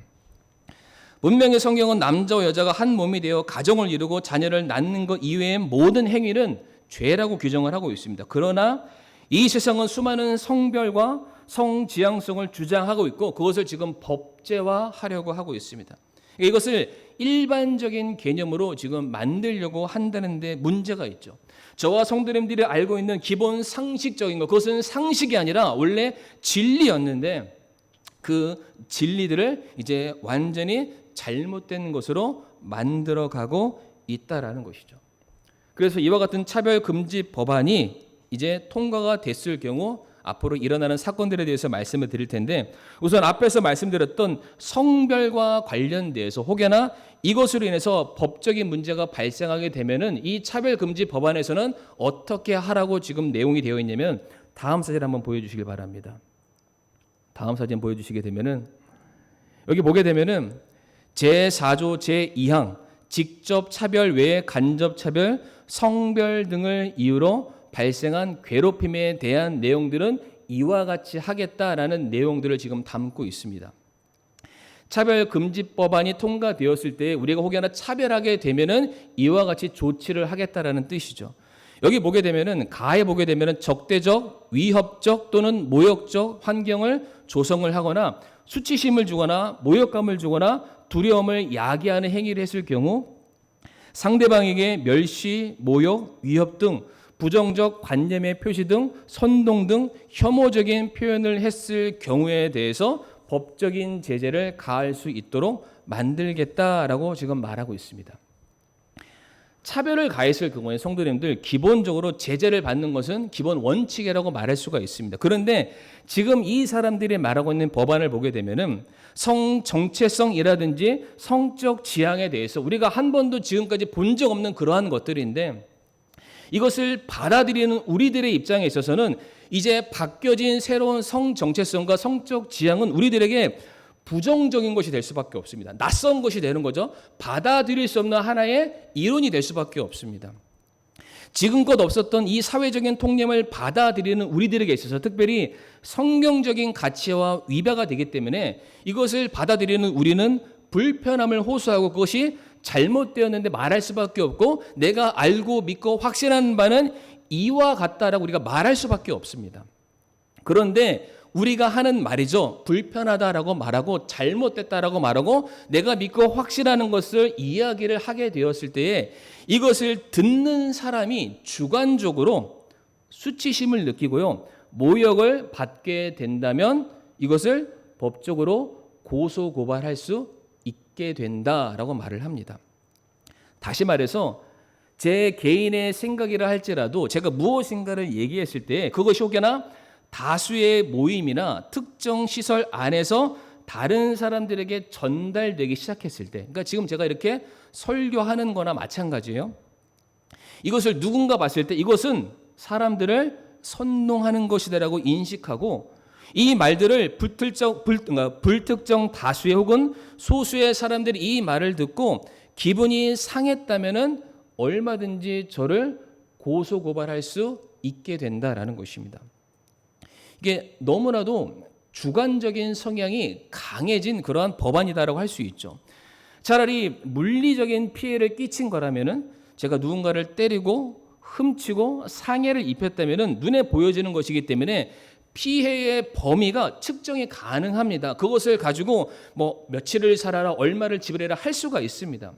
문명의 성경은 남자와 여자가 한 몸이 되어 가정을 이루고 자녀를 낳는 것 이외의 모든 행위는 죄라고 규정을 하고 있습니다. 그러나 이 세상은 수많은 성별과 성지향성을 주장하고 있고 그것을 지금 법제화하려고 하고 있습니다. 이것을 일반적인 개념으로 지금 만들려고 한다는 데 문제가 있죠. 저와 성도님들이 알고 있는 기본 상식적인 것, 그것은 상식이 아니라 원래 진리였는데 그 진리들을 이제 완전히 잘못된 것으로 만들어가고 있다라는 것이죠. 그래서 이와 같은 차별 금지 법안이 이제 통과가 됐을 경우 앞으로 일어나는 사건들에 대해서 말씀을 드릴 텐데 우선 앞에서 말씀드렸던 성별과 관련돼서 혹여나 이것으로 인해서 법적인 문제가 발생하게 되면은 이 차별금지 법안에서는 어떻게 하라고 지금 내용이 되어 있냐면 다음 사진 한번 보여주시길 바랍니다. 다음 사진 보여주시게 되면은 여기 보게 되면은 제4조 제2항 직접 차별 외에 간접 차별, 성별 등을 이유로 발생한 괴롭힘에 대한 내용들은 이와 같이 하겠다라는 내용들을 지금 담고 있습니다. 차별금지법안이 통과되었을 때 우리가 혹여나 차별하게 되면은 이와 같이 조치를 하겠다라는 뜻이죠. 여기 보게 되면은 가에 보게 되면은 적대적, 위협적 또는 모욕적 환경을 조성을 하거나 수치심을 주거나 모욕감을 주거나 두려움을 야기하는 행위를 했을 경우 상대방에게 멸시, 모욕, 위협 등 부정적 관념의 표시 등 선동 등 혐오적인 표현을 했을 경우에 대해서 법적인 제재를 가할 수 있도록 만들겠다라고 지금 말하고 있습니다. 차별을 가했을 경우에 성도님들 기본적으로 제재를 받는 것은 기본 원칙이라고 말할 수가 있습니다. 그런데 지금 이 사람들이 말하고 있는 법안을 보게 되면은 성 정체성이라든지 성적 지향에 대해서 우리가 한 번도 지금까지 본 적 없는 그러한 것들인데 이것을 받아들이는 우리들의 입장에 있어서는 이제 바뀌어진 새로운 성 정체성과 성적 지향은 우리들에게 부정적인 것이 될 수밖에 없습니다. 낯선 것이 되는 거죠. 받아들일 수 없는 하나의 이론이 될 수밖에 없습니다. 지금껏 없었던 이 사회적인 통념을 받아들이는 우리들에게 있어서 특별히 성경적인 가치와 위배가 되기 때문에 이것을 받아들이는 우리는 불편함을 호소하고 그것이 잘못되었는데 말할 수밖에 없고 내가 알고 믿고 확신하는 바는 이와 같다라고 우리가 말할 수밖에 없습니다. 그런데 우리가 하는 말이죠. 불편하다라고 말하고 잘못됐다라고 말하고 내가 믿고 확신하는 것을 이야기를 하게 되었을 때에 이것을 듣는 사람이 주관적으로 수치심을 느끼고요. 모욕을 받게 된다면 이것을 법적으로 고소고발할 수 있게 된다라고 말을 합니다. 다시 말해서 제 개인의 생각이라 할지라도 제가 무엇인가를 얘기했을 때 그것이 혹여나 다수의 모임이나 특정 시설 안에서 다른 사람들에게 전달되기 시작했을 때, 그러니까 지금 제가 이렇게 설교하는 거나 마찬가지예요. 이것을 누군가 봤을 때 이것은 사람들을 선동하는 것이다라고 인식하고 이 말들을 불특정 다수의 혹은 소수의 사람들이 이 말을 듣고 기분이 상했다면은 얼마든지 저를 고소고발할 수 있게 된다라는 것입니다. 이게 너무나도 주관적인 성향이 강해진 그러한 법안이다라고 할 수 있죠. 차라리 물리적인 피해를 끼친 거라면은 제가 누군가를 때리고 훔치고 상해를 입혔다면은 눈에 보여지는 것이기 때문에 피해의 범위가 측정이 가능합니다. 그것을 가지고 뭐 며칠을 살아라, 얼마를 지불해라 할 수가 있습니다.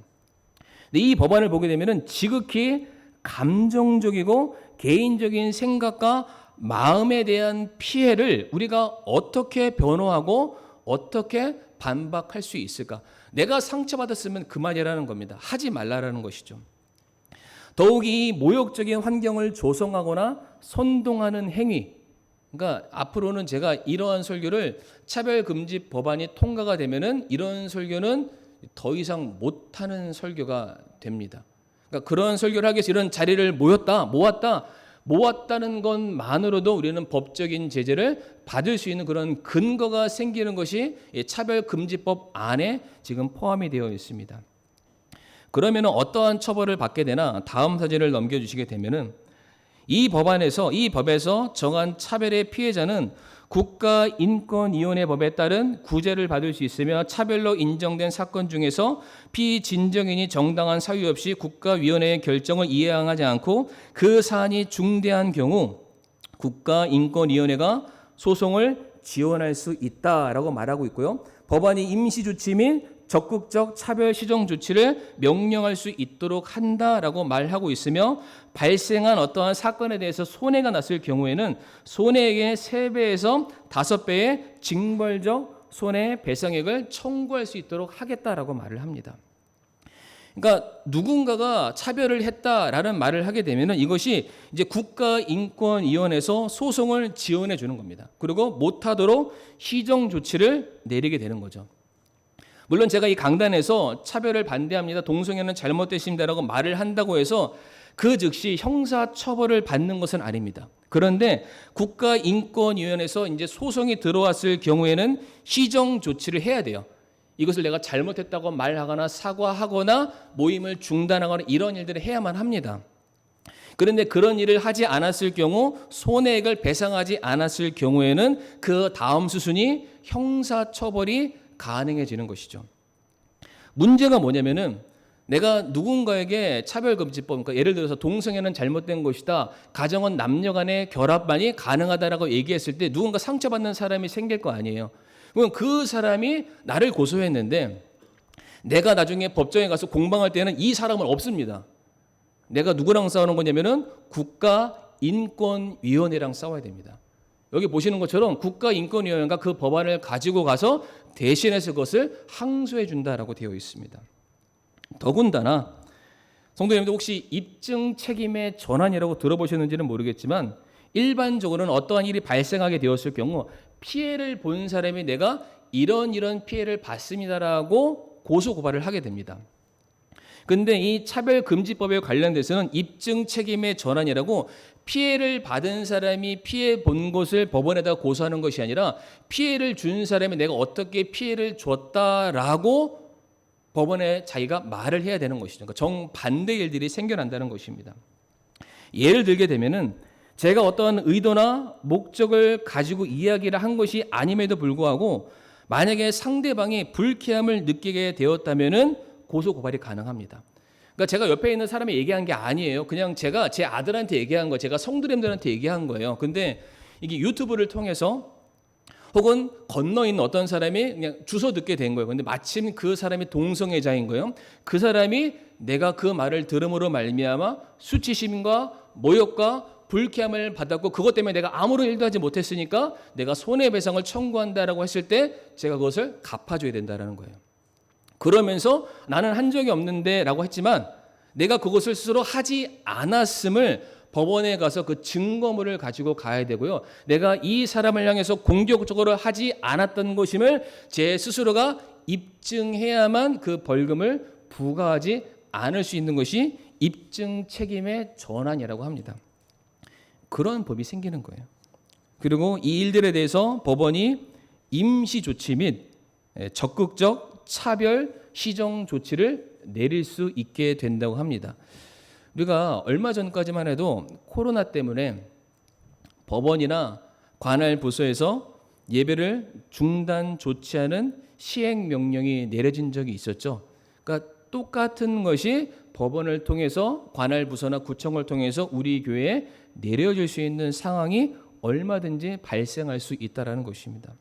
근데 이 법안을 보게 되면은 지극히 감정적이고 개인적인 생각과 마음에 대한 피해를 우리가 어떻게 변호하고 어떻게 반박할 수 있을까? 내가 상처받았으면 그만이라는 겁니다. 하지 말라라는 것이죠. 더욱이 모욕적인 환경을 조성하거나 선동하는 행위, 그러니까 앞으로는 제가 이러한 설교를 차별금지 법안이 통과가 되면은 이런 설교는 더 이상 못하는 설교가 됩니다. 그러니까 그런 설교를 하기 위해서 이런 자리를 모았다는 것만으로도 우리는 법적인 제재를 받을 수 있는 그런 근거가 생기는 것이 차별금지법 안에 지금 포함이 되어 있습니다. 그러면 어떠한 처벌을 받게 되나 다음 사진을 넘겨주시게 되면은 이 법에서 정한 차별의 피해자는 국가인권위원회 법에 따른 구제를 받을 수 있으며 차별로 인정된 사건 중에서 피진정인이 정당한 사유 없이 국가위원회의 결정을 이행하지 않고 그 사안이 중대한 경우 국가인권위원회가 소송을 지원할 수 있다라고 말하고 있고요. 법안이 임시조치 및 적극적 차별 시정 조치를 명령할 수 있도록 한다라고 말하고 있으며 발생한 어떠한 사건에 대해서 손해가 났을 경우에는 손해액의 3배에서 5배의 징벌적 손해배상액을 청구할 수 있도록 하겠다라고 말을 합니다. 그러니까 누군가가 차별을 했다라는 말을 하게 되면은 이것이 이제 국가인권위원회에서 소송을 지원해 주는 겁니다. 그리고 못하도록 시정 조치를 내리게 되는 거죠. 물론 제가 이 강단에서 차별을 반대합니다. 동성애는 잘못됐습니다라고 말을 한다고 해서 그 즉시 형사 처벌을 받는 것은 아닙니다. 그런데 국가인권위원회에서 이제 소송이 들어왔을 경우에는 시정 조치를 해야 돼요. 이것을 내가 잘못했다고 말하거나 사과하거나 모임을 중단하거나 이런 일들을 해야만 합니다. 그런데 그런 일을 하지 않았을 경우 손해액을 배상하지 않았을 경우에는 그 다음 수순이 형사 처벌이 가능해지는 것이죠. 문제가 뭐냐면은 내가 누군가에게 차별금지법, 그러니까 예를 들어서 동성애는 잘못된 것이다, 가정은 남녀 간의 결합만이 가능하다라고 얘기했을 때 누군가 상처받는 사람이 생길 거 아니에요. 그럼 그 사람이 나를 고소했는데 내가 나중에 법정에 가서 공방할 때는 이 사람은 없습니다. 내가 누구랑 싸우는 거냐면은 국가인권위원회랑 싸워야 됩니다. 여기 보시는 것처럼 국가인권위원회가 그 법안을 가지고 가서 대신해서 그것을 항소해 준다라고 되어 있습니다. 더군다나 성도님들 혹시 입증 책임의 전환이라고 들어보셨는지는 모르겠지만 일반적으로는 어떠한 일이 발생하게 되었을 경우 피해를 본 사람이 내가 이런 피해를 받습니다라고 고소 고발을 하게 됩니다. 근데 이 차별금지법에 관련돼서는 입증 책임의 전환이라고 피해를 받은 사람이 피해 본 것을 법원에다 고소하는 것이 아니라 피해를 준 사람이 내가 어떻게 피해를 줬다라고 법원에 자기가 말을 해야 되는 것이죠. 그러니까 정반대 일들이 생겨난다는 것입니다. 예를 들게 되면은 제가 어떤 의도나 목적을 가지고 이야기를 한 것이 아님에도 불구하고 만약에 상대방이 불쾌함을 느끼게 되었다면은 고소 고발이 가능합니다. 그러니까 제가 옆에 있는 사람이 얘기한 게 아니에요. 그냥 제가 제 아들한테 얘기한 거, 제가 성도님들한테 얘기한 거예요. 근데 이게 유튜브를 통해서 혹은 건너 있는 어떤 사람이 그냥 주워 듣게 된 거예요. 근데 마침 그 사람이 동성애자인 거예요. 그 사람이 내가 그 말을 들음으로 말미암아 수치심과 모욕과 불쾌함을 받았고 그것 때문에 내가 아무런 일도 하지 못했으니까 내가 손해배상을 청구한다라고 했을 때 제가 그것을 갚아줘야 된다라는 거예요. 그러면서 나는 한 적이 없는데 라고 했지만 내가 그것을 스스로 하지 않았음을 법원에 가서 그 증거물을 가지고 가야 되고요. 내가 이 사람을 향해서 공격적으로 하지 않았던 것임을 제 스스로가 입증해야만 그 벌금을 부과하지 않을 수 있는 것이 입증 책임의 전환이라고 합니다. 그런 법이 생기는 거예요. 그리고 이 일들에 대해서 법원이 임시 조치 및 적극적 차별 시정 조치를 내릴 수 있게 된다고 합니다. 우리가 얼마 전까지만 해도 코로나 때문에 법원이나 관할 부서에서 예배를 중단 조치하는 시행 명령이 내려진 적이 있었죠. 그러니까 똑같은 것이 법원을 통해서 관할 부서나 구청을 통해서 우리 교회에 내려질 수 있는 상황이 얼마든지 발생할 수 있다라는 것입니다.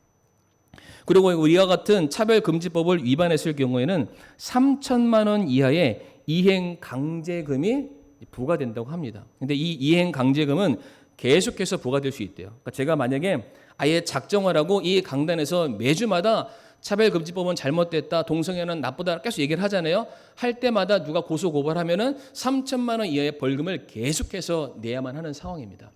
그리고 우리와 같은 차별금지법을 위반했을 경우에는 3천만 원 이하의 이행 강제금이 부과된다고 합니다. 근데 이 이행 강제금은 계속해서 부과될 수 있대요. 그러니까 제가 만약에 아예 작정을 하고 이 강단에서 매주마다 차별금지법은 잘못됐다, 동성애는 나쁘다 계속 얘기를 하잖아요. 할 때마다 누가 고소 고발하면은 3천만 원 이하의 벌금을 계속해서 내야만 하는 상황입니다.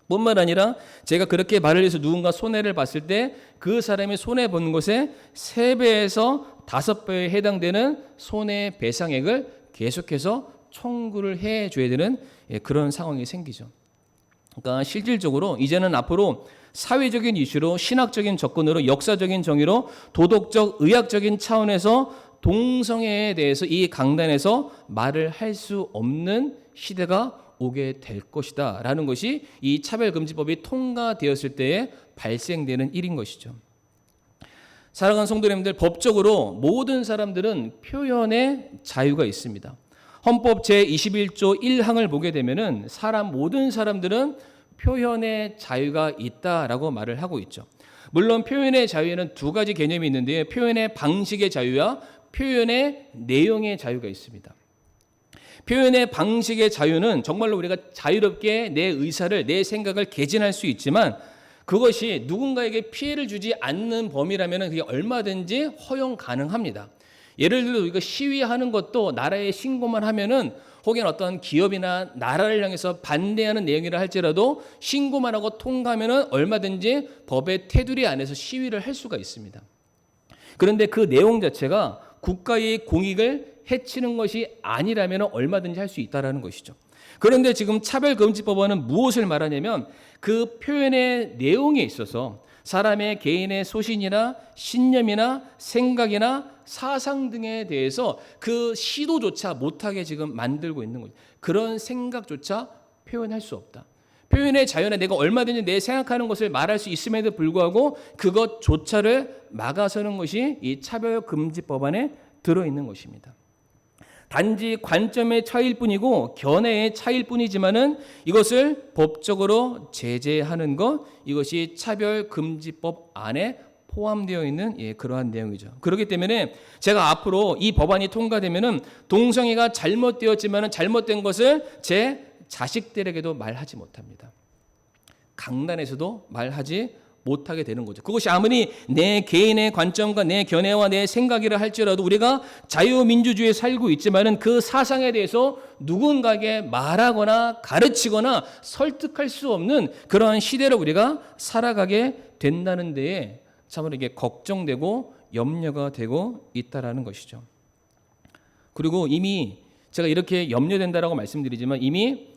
뿐만 아니라 제가 그렇게 말을 해서 누군가 손해를 봤을 때 그 사람이 손해 본 것에 3배에서 5배에 해당되는 손해배상액을 계속해서 청구를 해줘야 되는 그런 상황이 생기죠. 그러니까 실질적으로 이제는 앞으로 사회적인 이슈로 신학적인 접근으로 역사적인 정의로 도덕적 의학적인 차원에서 동성애에 대해서 이 강단에서 말을 할 수 없는 시대가 오게 될 것이다 라는 것이 이 차별금지법이 통과되었을 때에 발생되는 일인 것이죠. 사랑하는 성도님들, 법적으로 모든 사람들은 표현의 자유가 있습니다. 헌법 제21조 1항을 보게 되면은 모든 사람들은 표현의 자유가 있다라고 말을 하고 있죠. 물론 표현의 자유에는 두 가지 개념이 있는데요. 표현의 방식의 자유와 표현의 내용의 자유가 있습니다. 표현의 방식의 자유는 정말로 우리가 자유롭게 내 의사를, 내 생각을 개진할 수 있지만 그것이 누군가에게 피해를 주지 않는 범위라면 그게 얼마든지 허용 가능합니다. 예를 들어 우리가 시위하는 것도 나라에 신고만 하면은 혹은 어떤 기업이나 나라를 향해서 반대하는 내용이라 할지라도 신고만 하고 통과하면은 얼마든지 법의 테두리 안에서 시위를 할 수가 있습니다. 그런데 그 내용 자체가 국가의 공익을 해치는 것이 아니라면 얼마든지 할 수 있다라는 것이죠. 그런데 지금 차별금지법원은 무엇을 말하냐면 그 표현의 내용에 있어서 사람의 개인의 소신이나 신념이나 생각이나 사상 등에 대해서 그 시도조차 못하게 지금 만들고 있는 거죠. 그런 생각조차 표현할 수 없다. 표현의 자유는 내가 얼마든지 내 생각하는 것을 말할 수 있음에도 불구하고 그것조차를 막아서는 것이 이 차별금지법안에 들어있는 것입니다. 단지 관점의 차이일 뿐이고 견해의 차이일 뿐이지만은 이것을 법적으로 제재하는 것, 이것이 차별금지법 안에 포함되어 있는 그러한 내용이죠. 그렇기 때문에 제가 앞으로 이 법안이 통과되면은 동성애가 잘못되었지만은 잘못된 것을 제 자식들에게도 말하지 못합니다. 강단에서도 말하지 못하게 되는 거죠. 그것이 아무리 내 개인의 관점과 내 견해와 내 생각이라 할지라도 우리가 자유민주주의에 살고 있지만은 그 사상에 대해서 누군가에게 말하거나 가르치거나 설득할 수 없는 그러한 시대를 우리가 살아가게 된다는 데에 참으로 이게 걱정되고 염려가 되고 있다라는 것이죠. 그리고 이미 제가 이렇게 염려된다라고 말씀드리지만 이미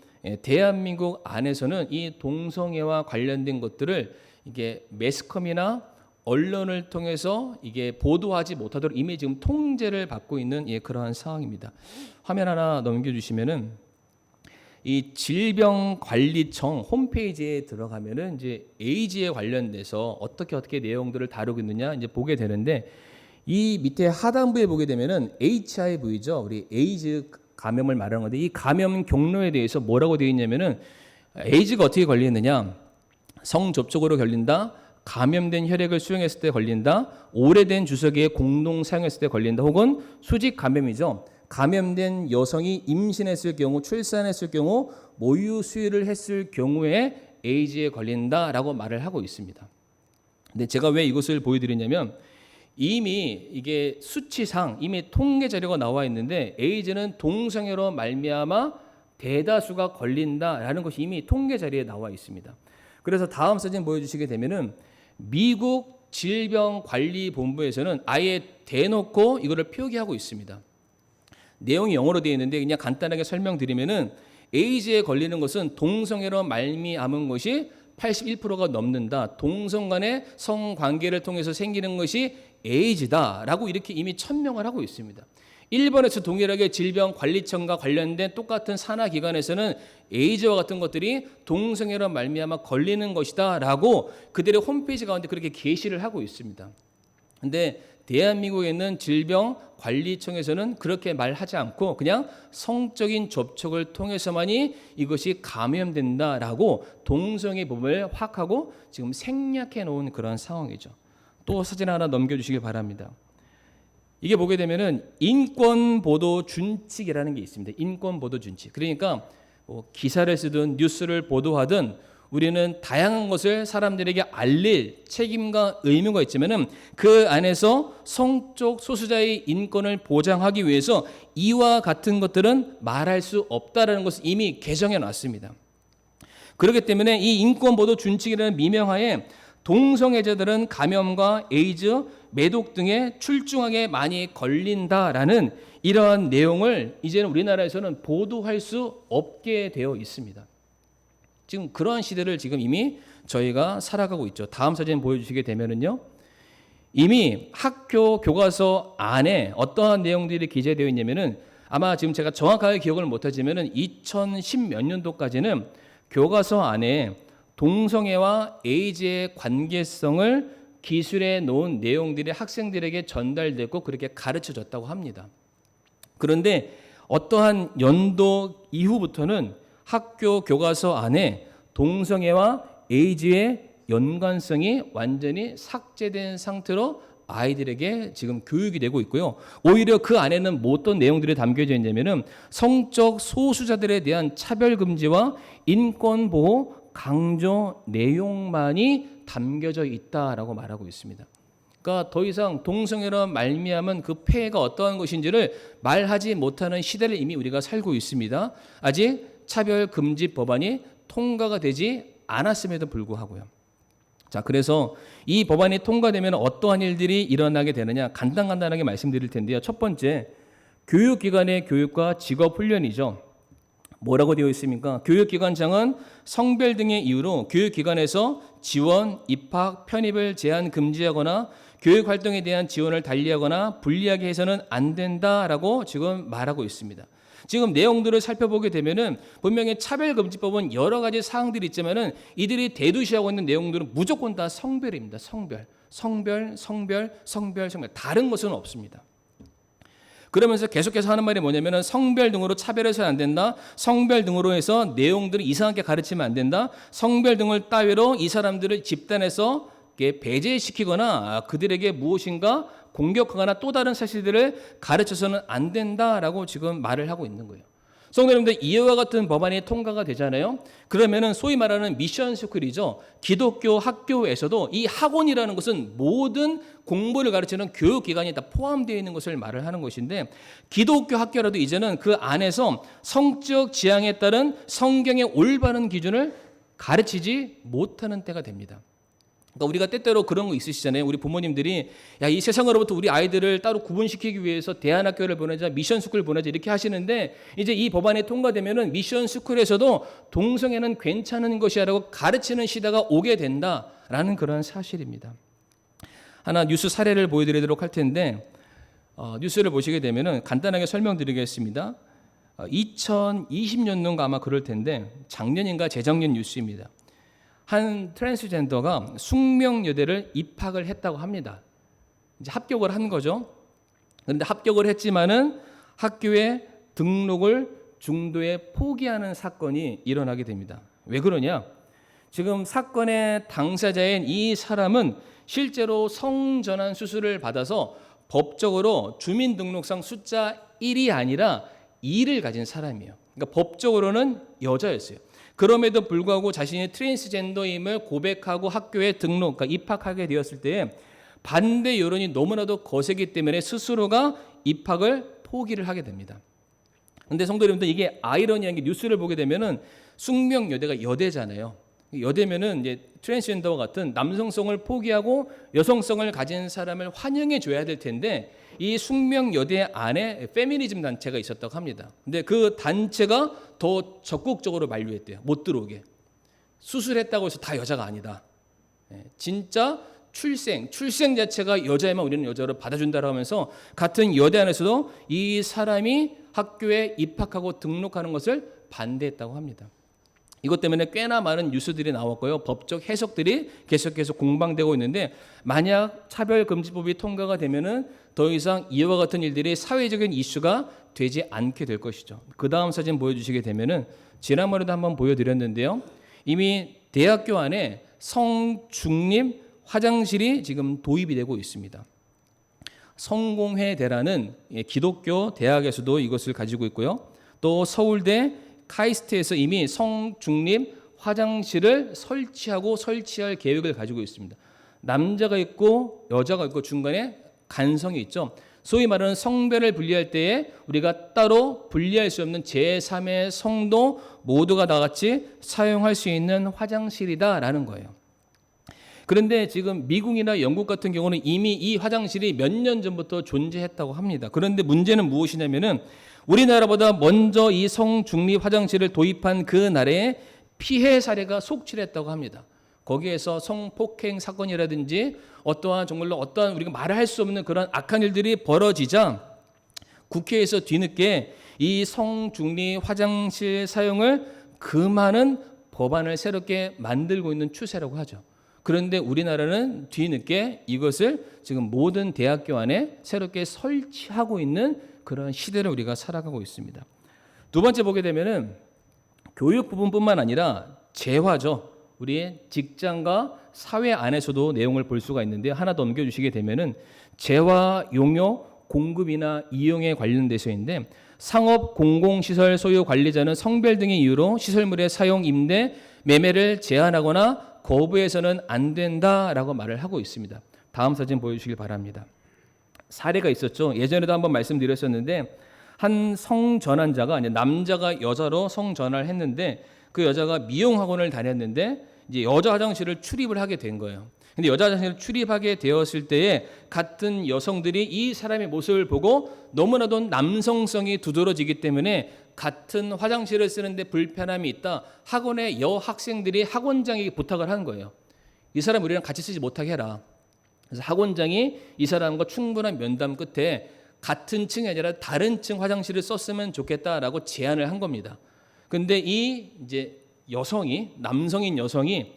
대한민국 안에서는 이 동성애와 관련된 것들을 이게 매스컴이나 언론을 통해서 이게 보도하지 못하도록 이미 지금 통제를 받고 있는 그러한 상황입니다. 화면 하나 넘겨주시면은 이 질병관리청 홈페이지에 들어가면은 이제 에이즈에 관련돼서 어떻게 내용들을 다루고 있느냐 이제 보게 되는데, 이 밑에 하단부에 보게 되면은 HIV죠. 우리 에이즈 감염을 말하는 건데, 이 감염 경로에 대해서 뭐라고 되어 있냐면은 에이즈가 어떻게 걸리느냐, 성접촉으로 걸린다, 감염된 혈액을 수용했을 때 걸린다, 오래된 주사기에 공동 사용했을 때 걸린다, 혹은 수직 감염이죠. 감염된 여성이 임신했을 경우, 출산했을 경우, 모유 수유를 했을 경우에 에이즈에 걸린다라고 말을 하고 있습니다. 근데 제가 왜 이것을 보여드리냐면, 이미 이게 수치상 이미 통계 자료가 나와 있는데, 에이즈는 동성애로 말미암아 대다수가 걸린다라는 것이 이미 통계 자료에 나와 있습니다. 그래서 다음 사진 보여주시게 되면은 미국 질병관리본부에서는 아예 대놓고 이거를 표기하고 있습니다. 내용이 영어로 되어 있는데 그냥 간단하게 설명드리면은, 에이즈에 걸리는 것은 동성애로 말미암은 것이 81%가 넘는다. 동성 간의 성관계를 통해서 생기는 것이 에이즈다라고 이렇게 이미 천명을 하고 있습니다. 일본에서 동일하게 질병관리청과 관련된 똑같은 산하기관에서는 에이즈와 같은 것들이 동성애로 말미암아 걸리는 것이다라고 그들의 홈페이지 가운데 그렇게 게시를 하고 있습니다. 근데 대한민국에 있는 질병관리청에서는 그렇게 말하지 않고 그냥 성적인 접촉을 통해서만이 이것이 감염된다라고 동성애 부분을 확 하고 지금 생략해 놓은 그런 상황이죠. 또 사진 하나 넘겨주시길 바랍니다. 이게 보게 되면은 인권보도 준칙이라는 게 있습니다. 인권보도 준칙. 그러니까 뭐 기사를 쓰든 뉴스를 보도하든 우리는 다양한 것을 사람들에게 알릴 책임과 의무가 있지만은, 그 안에서 성적 소수자의 인권을 보장하기 위해서 이와 같은 것들은 말할 수 없다라는 것을 이미 개정해 놨습니다. 그렇기 때문에 이 인권보도 준칙이라는 미명하에 동성애자들은 감염과 에이즈, 매독 등에 출중하게 많이 걸린다라는 이러한 내용을 이제는 우리나라에서는 보도할 수 없게 되어 있습니다. 지금 그러한 시대를 지금 이미 저희가 살아가고 있죠. 다음 사진 보여주시게 되면은요, 이미 학교 교과서 안에 어떠한 내용들이 기재되어 있냐면은, 아마 지금 제가 정확하게 기억을 못하지만은 2010 몇 년도까지는 교과서 안에 동성애와 에이즈의 관계성을 기술해 놓은 내용들이 학생들에게 전달되고 그렇게 가르쳐졌다고 합니다. 그런데 어떠한 연도 이후부터는 학교 교과서 안에 동성애와 에이즈의 연관성이 완전히 삭제된 상태로 아이들에게 지금 교육이 되고 있고요. 오히려 그 안에는 뭐 어떤 내용들이 담겨져 있냐면은 성적 소수자들에 대한 차별 금지와 인권 보호 강조 내용만이 담겨져 있다라고 말하고 있습니다. 그러니까 더 이상 동성애로 말미암은 그 폐해가 어떠한 것인지를 말하지 못하는 시대를 이미 우리가 살고 있습니다. 아직 차별 금지 법안이 통과가 되지 않았음에도 불구하고요. 자, 그래서 이 법안이 통과되면 어떠한 일들이 일어나게 되느냐 간단하게 말씀드릴 텐데요. 첫 번째, 교육기관의 교육과 직업훈련이죠. 뭐라고 되어 있습니까? 교육기관장은 성별 등의 이유로 교육기관에서 지원, 입학, 편입을 제한 금지하거나 교육활동에 대한 지원을 달리하거나 불리하게 해서는 안 된다라고 지금 말하고 있습니다. 지금 내용들을 살펴보게 되면은 분명히 차별금지법은 여러 가지 사항들이 있지만은 이들이 대두시하고 있는 내용들은 무조건 다 성별입니다. 성별. 다른 것은 없습니다. 그러면서 계속해서 하는 말이 뭐냐면은 성별 등으로 차별해서는 안 된다. 성별 등으로 해서 내용들을 이상하게 가르치면 안 된다. 성별 등을 따위로 이 사람들을 집단에서 배제시키거나 그들에게 무엇인가 공격하거나 또 다른 사실들을 가르쳐서는 안 된다라고 지금 말을 하고 있는 거예요. 성도 여러분들, 이와 같은 법안이 통과가 되잖아요. 그러면은 소위 말하는 미션 스쿨이죠. 기독교 학교에서도 이 학원이라는 것은 모든 공부를 가르치는 교육기관이 다 포함되어 있는 것을 말을 하는 것인데, 기독교 학교라도 이제는 그 안에서 성적 지향에 따른 성경의 올바른 기준을 가르치지 못하는 때가 됩니다. 그러니까 우리가 때때로 그런 거 있으시잖아요. 우리 부모님들이 야, 이 세상으로부터 우리 아이들을 따로 구분시키기 위해서 대안학교를 보내자, 미션스쿨 보내자 이렇게 하시는데, 이제 이 법안이 통과되면은 미션스쿨에서도 동성애는 괜찮은 것이라고 가르치는 시대가 오게 된다라는 그런 사실입니다. 하나 뉴스 사례를 보여드리도록 할 텐데, 뉴스를 보시게 되면은 간단하게 설명드리겠습니다. 2020년도인가 아마 그럴 텐데 작년인가 재작년 뉴스입니다. 한 트랜스젠더가 숙명여대를 입학을 했다고 합니다. 이제 합격을 한 거죠. 그런데 합격을 했지만은 학교에 등록을 중도에 포기하는 사건이 일어나게 됩니다. 왜 그러냐? 지금 사건의 당사자인 이 사람은 실제로 성전환 수술을 받아서 법적으로 주민등록상 숫자 1이 아니라 2를 가진 사람이에요. 그러니까 법적으로는 여자였어요. 그럼에도 불구하고 자신이 트랜스젠더임을 고백하고 학교에 등록, 그러니까 입학하게 되었을 때 반대 여론이 너무나도 거세기 때문에 스스로가 입학을 포기를 하게 됩니다. 그런데 성도 여러분들, 이게 아이러니한 게 뉴스를 보게 되면은 숙명여대가 여대잖아요. 여대면은 이제 트랜스젠더와 같은 남성성을 포기하고 여성성을 가진 사람을 환영해 줘야 될 텐데 이 숙명여대 안에 페미니즘 단체가 있었다고 합니다. 근데 그 단체가 더 적극적으로 만류했대요. 못 들어오게. 수술했다고 해서 다 여자가 아니다. 진짜 출생 자체가 여자에만 우리는 여자로 받아준다고 하면서 같은 여대 안에서도 이 사람이 학교에 입학하고 등록하는 것을 반대했다고 합니다. 이것 때문에 꽤나 많은 뉴스들이 나왔고요. 법적 해석들이 계속해서 공방되고 있는데 만약 차별금지법이 통과가 되면은 더 이상 이와 같은 일들이 사회적인 이슈가 되지 않게 될 것이죠. 그 다음 사진 보여주시게 되면은 지난번에도 한번 보여드렸는데요. 이미 대학교 안에 성중립 화장실이 지금 도입이 되고 있습니다. 성공회대라는 기독교 대학에서도 이것을 가지고 있고요. 또 서울대 카이스트에서 이미 성중립 화장실을 설치할 계획을 가지고 있습니다. 남자가 있고 여자가 있고 중간에 간성이 있죠. 소위 말하는 성별을 분리할 때에 우리가 따로 분리할 수 없는 제3의 성도 모두가 다 같이 사용할 수 있는 화장실이다라는 거예요. 그런데 지금 미국이나 영국 같은 경우는 이미 이 화장실이 몇 년 전부터 존재했다고 합니다. 그런데 문제는 무엇이냐면은 우리나라보다 먼저 이 성중립 화장실을 도입한 그 나라에 피해 사례가 속출했다고 합니다. 거기에서 성폭행 사건이라든지 어떠한 정말로 어떠한 우리가 말할 수 없는 그런 악한 일들이 벌어지자 국회에서 뒤늦게 이 성중립 화장실 사용을 금하는 법안을 새롭게 만들고 있는 추세라고 하죠. 그런데 우리나라는 뒤늦게 이것을 지금 모든 대학교 안에 새롭게 설치하고 있는 그런 시대를 우리가 살아가고 있습니다. 두 번째 보게 되면은 교육 부분뿐만 아니라 재화죠. 우리의 직장과 사회 안에서도 내용을 볼 수가 있는데 하나 더 넘겨주시게 되면은 재화 용료 공급이나 이용에 관련돼서인데 상업 공공시설 소유 관리자는 성별 등의 이유로 시설물의 사용, 임대, 매매를 제한하거나 거부해서는 안 된다라고 말을 하고 있습니다. 다음 사진 보여주시길 바랍니다. 사례가 있었죠. 예전에도 한번 말씀드렸었는데 한 성전환자가 남자가 여자로 성전환을 했는데 그 여자가 미용학원을 다녔는데 이제 여자 화장실을 출입을 하게 된 거예요. 근데 여자 화장실을 출입하게 되었을 때에 같은 여성들이 이 사람의 모습을 보고 너무나도 남성성이 두드러지기 때문에 같은 화장실을 쓰는데 불편함이 있다. 학원의 여학생들이 학원장에게 부탁을 하는 거예요. 이 사람 우리랑 같이 쓰지 못하게 해라. 그래서 학원장이 이 사람과 충분한 면담 끝에 같은 층이 아니라 다른 층 화장실을 썼으면 좋겠다라고 제안을 한 겁니다. 근데 이 이제 여성이 남성인 여성이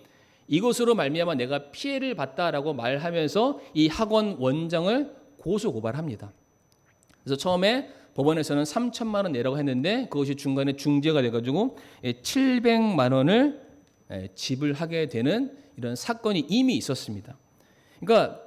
이것으로 말미암아 내가 피해를 봤다라고 말하면서 이 학원 원장을 고소 고발합니다. 그래서 처음에 법원에서는 3천만 원 내라고 했는데 그것이 중간에 중재가 돼가지고 700만 원을 지불하게 되는 이런 사건이 이미 있었습니다. 그러니까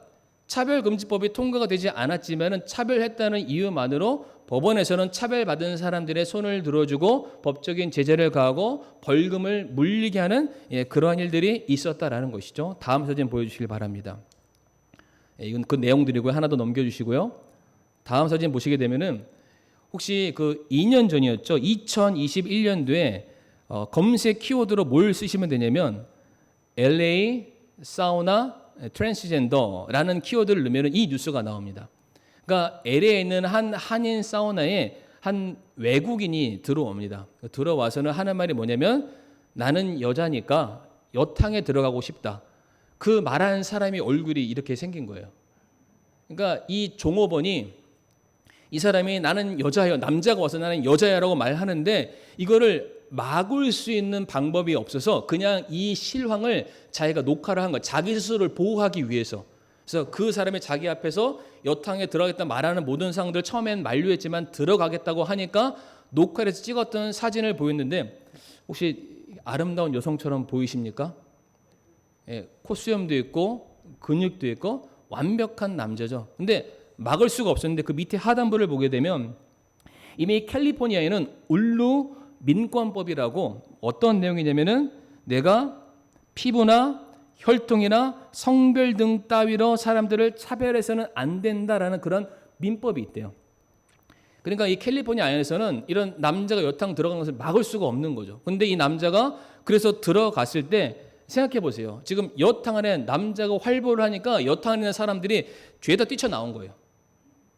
차별금지법이 통과가 되지 않았지만 차별했다는 이유만으로 법원에서는 차별받은 사람들의 손을 들어주고 법적인 제재를 가하고 벌금을 물리게 하는 그러한 일들이 있었다라는 것이죠. 다음 사진 보여주시길 바랍니다. 이건 그 내용들이고요. 하나 더 넘겨주시고요. 다음 사진 보시게 되면은 혹시 그 2년 전이었죠. 2021년도에 검색 키워드로 뭘 쓰시면 되냐면 LA 사우나 트랜스젠더라는 키워드를 넣으면 이 뉴스가 나옵니다. 그러니까 LA에 있는 한 한인 사우나에 한 외국인이 들어옵니다. 들어와서는 하는 말이 뭐냐면 나는 여자니까 여탕에 들어가고 싶다. 그 말하는 사람이 얼굴이 이렇게 생긴 거예요. 그러니까 이 종업원이 이 사람이 나는 여자예요. 남자가 와서 나는 여자야라고 말하는데 이거를 막을 수 있는 방법이 없어서 그냥 이 실황을 자기가 녹화를 한 거야. 자기 스스로를 보호하기 위해서. 그래서 그 사람이 자기 앞에서 여탕에 들어가겠다 말하는 모든 상황들 처음엔 만류했지만 들어가겠다고 하니까 녹화를 해서 찍었던 사진을 보였는데 혹시 아름다운 여성처럼 보이십니까? 예, 콧수염도 있고 근육도 있고 완벽한 남자죠. 근데 막을 수가 없었는데 그 밑에 하단부를 보게 되면 이미 캘리포니아에는 울루 민권법이라고 어떤 내용이냐면은 내가 피부나 혈통이나 성별 등 따위로 사람들을 차별해서는 안 된다라는 그런 민법이 있대요. 그러니까 이 캘리포니아 안에서는 이런 남자가 여탕 들어가는 것을 막을 수가 없는 거죠. 근데 이 남자가 그래서 들어갔을 때 생각해 보세요. 지금 여탕 안에 남자가 활보를 하니까 여탕 안에 있는 사람들이 죄다 뛰쳐나온 거예요.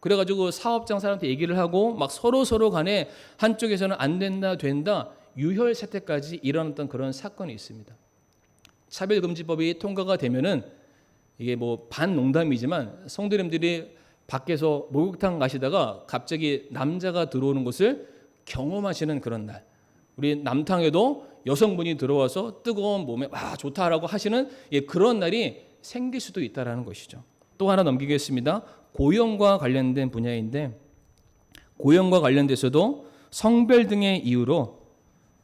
그래가지고 사업장 사람한테 얘기를 하고 막 서로 간에 한쪽에서는 안 된다 된다 유혈사태까지 일어났던 그런 사건이 있습니다. 차별금지법이 통과가 되면은 이게 뭐 반농담이지만 성도님들이 밖에서 목욕탕 가시다가 갑자기 남자가 들어오는 것을 경험하시는 그런 날. 우리 남탕에도 여성분이 들어와서 뜨거운 몸에 와 좋다라고 하시는 그런 날이 생길 수도 있다라는 것이죠. 또 하나 넘기겠습니다. 고용과 관련된 분야인데 고용과 관련돼서도 성별 등의 이유로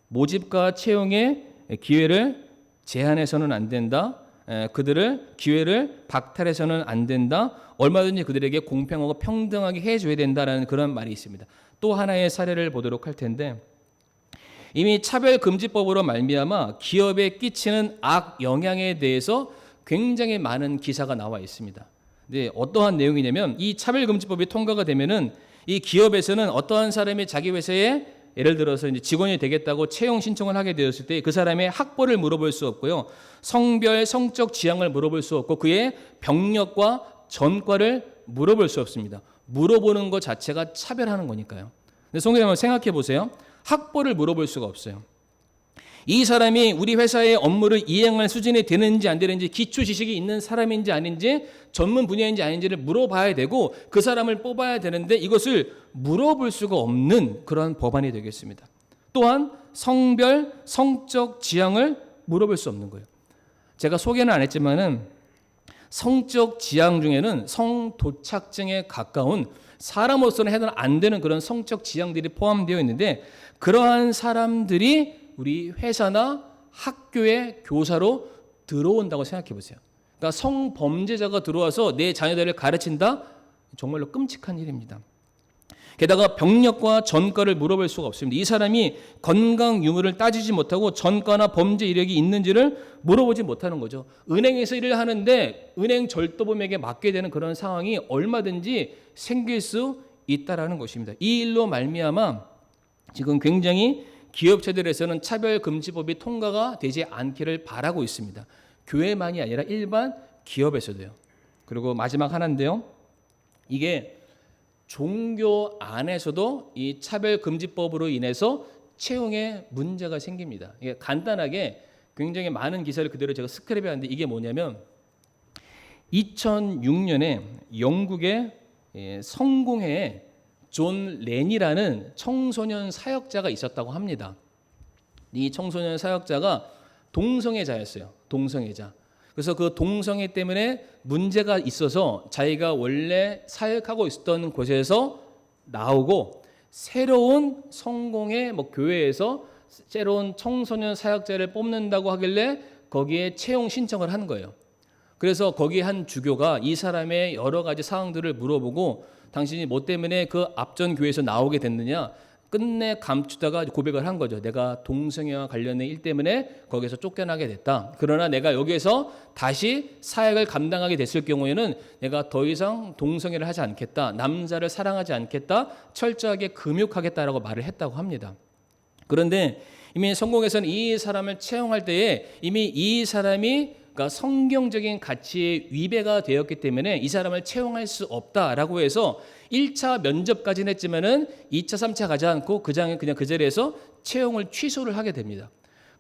모집과 채용의 기회를 제한해서는 안 된다. 그들을 기회를 박탈해서는 안 된다. 얼마든지 그들에게 공평하고 평등하게 해줘야 된다라는 그런 말이 있습니다. 또 하나의 사례를 보도록 할 텐데 이미 차별금지법으로 말미암아 기업에 끼치는 악 영향에 대해서 굉장히 많은 기사가 나와 있습니다. 네, 어떠한 내용이냐면 이 차별금지법이 통과가 되면은 이 기업에서는 어떠한 사람이 자기 회사에 예를 들어서 이제 직원이 되겠다고 채용 신청을 하게 되었을 때 그 사람의 학벌을 물어볼 수 없고요. 성별, 성적 지향을 물어볼 수 없고 그의 병력과 전과를 물어볼 수 없습니다. 물어보는 것 자체가 차별하는 거니까요. 근데 성도님 생각해 보세요. 학벌을 물어볼 수가 없어요. 이 사람이 우리 회사의 업무를 이행할 수준이 되는지 안 되는지 기초 지식이 있는 사람인지 아닌지 전문 분야인지 아닌지를 물어봐야 되고 그 사람을 뽑아야 되는데 이것을 물어볼 수가 없는 그런 법안이 되겠습니다. 또한 성별, 성적 지향을 물어볼 수 없는 거예요. 제가 소개는 안 했지만은 성적 지향 중에는 성도착증에 가까운 사람으로서는 해서는 안 되는 그런 성적 지향들이 포함되어 있는데 그러한 사람들이 우리 회사나 학교의 교사로 들어온다고 생각해 보세요. 그러니까 성범죄자가 들어와서 내 자녀들을 가르친다? 정말로 끔찍한 일입니다. 게다가 병력과 전과를 물어볼 수가 없습니다. 이 사람이 건강 유무를 따지지 못하고 전과나 범죄 이력이 있는지를 물어보지 못하는 거죠. 은행에서 일을 하는데 은행 절도범에게 맡게 되는 그런 상황이 얼마든지 생길 수 있다라는 것입니다. 이 일로 말미암아 지금 굉장히 기업체들에서는 차별금지법이 통과가 되지 않기를 바라고 있습니다. 교회만이 아니라 일반 기업에서도요. 그리고 마지막 하나인데요. 이게 종교 안에서도 이 차별금지법으로 인해서 채용에 문제가 생깁니다. 이게 간단하게 굉장히 많은 기사를 그대로 제가 스크랩해 왔는데 이게 뭐냐면 2006년에 영국의 성공회에 존 렌이라는 청소년 사역자가 있었다고 합니다. 이 청소년 사역자가 동성애자였어요. 동성애자. 그래서 그 동성애 때문에 문제가 있어서 자기가 원래 사역하고 있었던 곳에서 나오고 새로운 성공의 교회에서 새로운 청소년 사역자를 뽑는다고 하길래 거기에 채용 신청을 한 거예요. 그래서 거기 한 주교가 이 사람의 여러 가지 사항들을 물어보고 당신이 뭐 때문에 그 앞전 교회에서 나오게 됐느냐 끝내 감추다가 고백을 한 거죠. 내가 동성애와 관련된 일 때문에 거기서 쫓겨나게 됐다. 그러나 내가 여기에서 다시 사역을 감당하게 됐을 경우에는 내가 더 이상 동성애를 하지 않겠다. 남자를 사랑하지 않겠다. 철저하게 금욕하겠다라고 말을 했다고 합니다. 그런데 이미 성공에서는 이 사람을 채용할 때에 이미 이 사람이 그러니까 성경적인 가치에 위배가 되었기 때문에 이 사람을 채용할 수 없다라고 해서 1차 면접까지는 했지만은 2차, 3차 가지 않고 그냥 그 자리에서 채용을 취소를 하게 됩니다.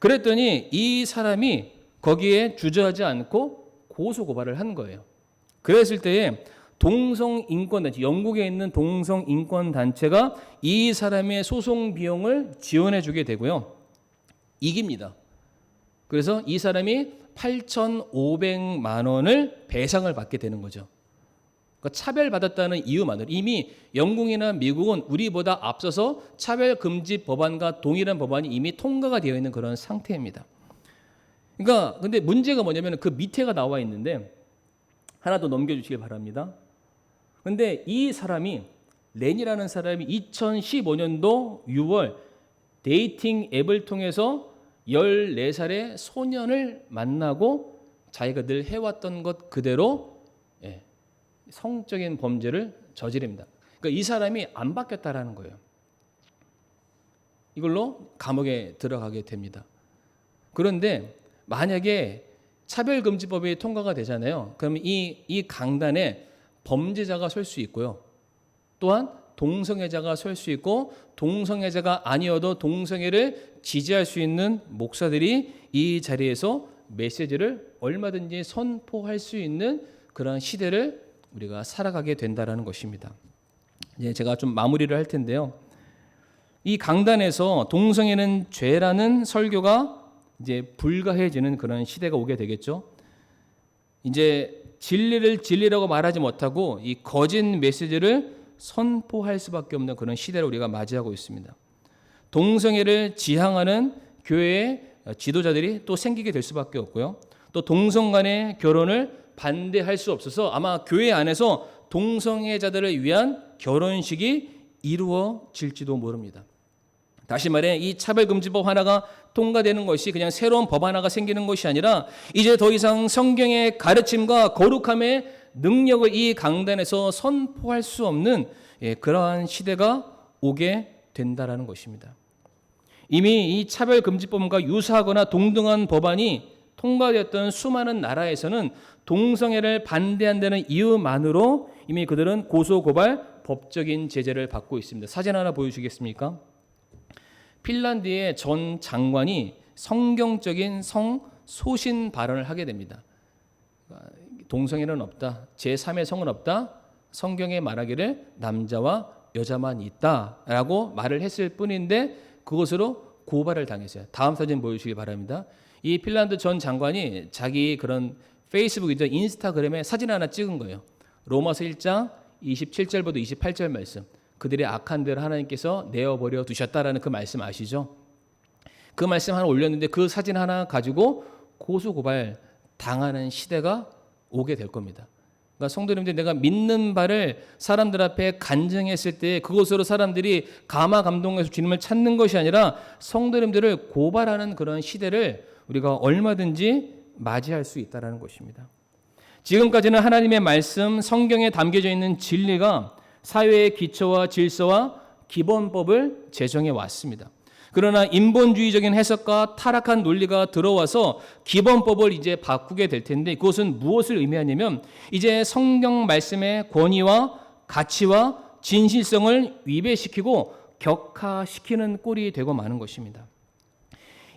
그랬더니 이 사람이 거기에 주저하지 않고 고소 고발을 한 거예요. 그랬을 때에 동성 인권 단체, 영국에 있는 동성 인권 단체가 이 사람의 소송 비용을 지원해 주게 되고요. 이깁니다. 그래서 이 사람이 8,500만 원을 배상을 받게 되는 거죠. 그러니까 차별받았다는 이유만으로 이미 영국이나 미국은 우리보다 앞서서 차별금지 법안과 동일한 법안이 이미 통과가 되어 있는 그런 상태입니다. 그러니까 근데 문제가 뭐냐면 그 밑에가 나와 있는데 하나 더 넘겨주시길 바랍니다. 근데 이 사람이 렌이라는 사람이 2015년도 6월 데이팅 앱을 통해서 14살의 소년을 만나고 자기가 늘 해왔던 것 그대로 성적인 범죄를 저지릅니다. 그러니까 이 사람이 안 바뀌었다라는 거예요. 이걸로 감옥에 들어가게 됩니다. 그런데 만약에 차별금지법이 통과가 되잖아요. 그러면 이 강단에 범죄자가 설 수 있고요. 또한 동성애자가 설 수 있고 동성애자가 아니어도 동성애를 지지할 수 있는 목사들이 이 자리에서 메시지를 얼마든지 선포할 수 있는 그런 시대를 우리가 살아가게 된다라는 것입니다. 이제 제가 좀 마무리를 할 텐데요. 이 강단에서 동성애는 죄라는 설교가 이제 불가해지는 그런 시대가 오게 되겠죠. 이제 진리를 진리라고 말하지 못하고 이 거짓 메시지를 선포할 수밖에 없는 그런 시대를 우리가 맞이하고 있습니다. 동성애를 지향하는 교회의 지도자들이 또 생기게 될 수밖에 없고요. 또 동성 간의 결혼을 반대할 수 없어서 아마 교회 안에서 동성애자들을 위한 결혼식이 이루어질지도 모릅니다. 다시 말해 이 차별금지법 하나가 통과되는 것이 그냥 새로운 법 하나가 생기는 것이 아니라 이제 더 이상 성경의 가르침과 거룩함의 능력을 이 강단에서 선포할 수 없는 그러한 시대가 오게 된다라는 것입니다. 이미 이 차별금지법과 유사하거나 동등한 법안이 통과되었던 수많은 나라에서는 동성애를 반대한다는 이유만으로 이미 그들은 고소고발 법적인 제재를 받고 있습니다. 사진 하나 보여주시겠습니까? 핀란드의 전 장관이 성경적인 성소신 발언을 하게 됩니다. 동성애는 없다. 제3의 성은 없다. 성경에 말하기를 남자와 여자만 있다라고 말을 했을 뿐인데 그것으로 고발을 당했어요. 다음 사진 보여주시기 바랍니다. 이 핀란드 전 장관이 자기 그런 페이스북이죠. 인스타그램에 사진 하나 찍은 거예요. 로마서 1장 27절부터 28절 말씀. 그들의 악한 대로 하나님께서 내어버려 두셨다라는 그 말씀 아시죠? 그 말씀 하나 올렸는데 그 사진 하나 가지고 고소고발 당하는 시대가 오게 될 겁니다. 그러니까 성도님들 내가 믿는 바를 사람들 앞에 간증했을 때 그것으로 사람들이 감화감동해서 주님을 찾는 것이 아니라 성도님들을 고발하는 그런 시대를 우리가 얼마든지 맞이할 수 있다는 것입니다. 지금까지는 하나님의 말씀, 성경에 담겨져 있는 진리가 사회의 기초와 질서와 기본법을 제정해 왔습니다. 그러나 인본주의적인 해석과 타락한 논리가 들어와서 기본법을 이제 바꾸게 될 텐데 그것은 무엇을 의미하냐면 이제 성경 말씀의 권위와 가치와 진실성을 위배시키고 격하시키는 꼴이 되고 마는 것입니다.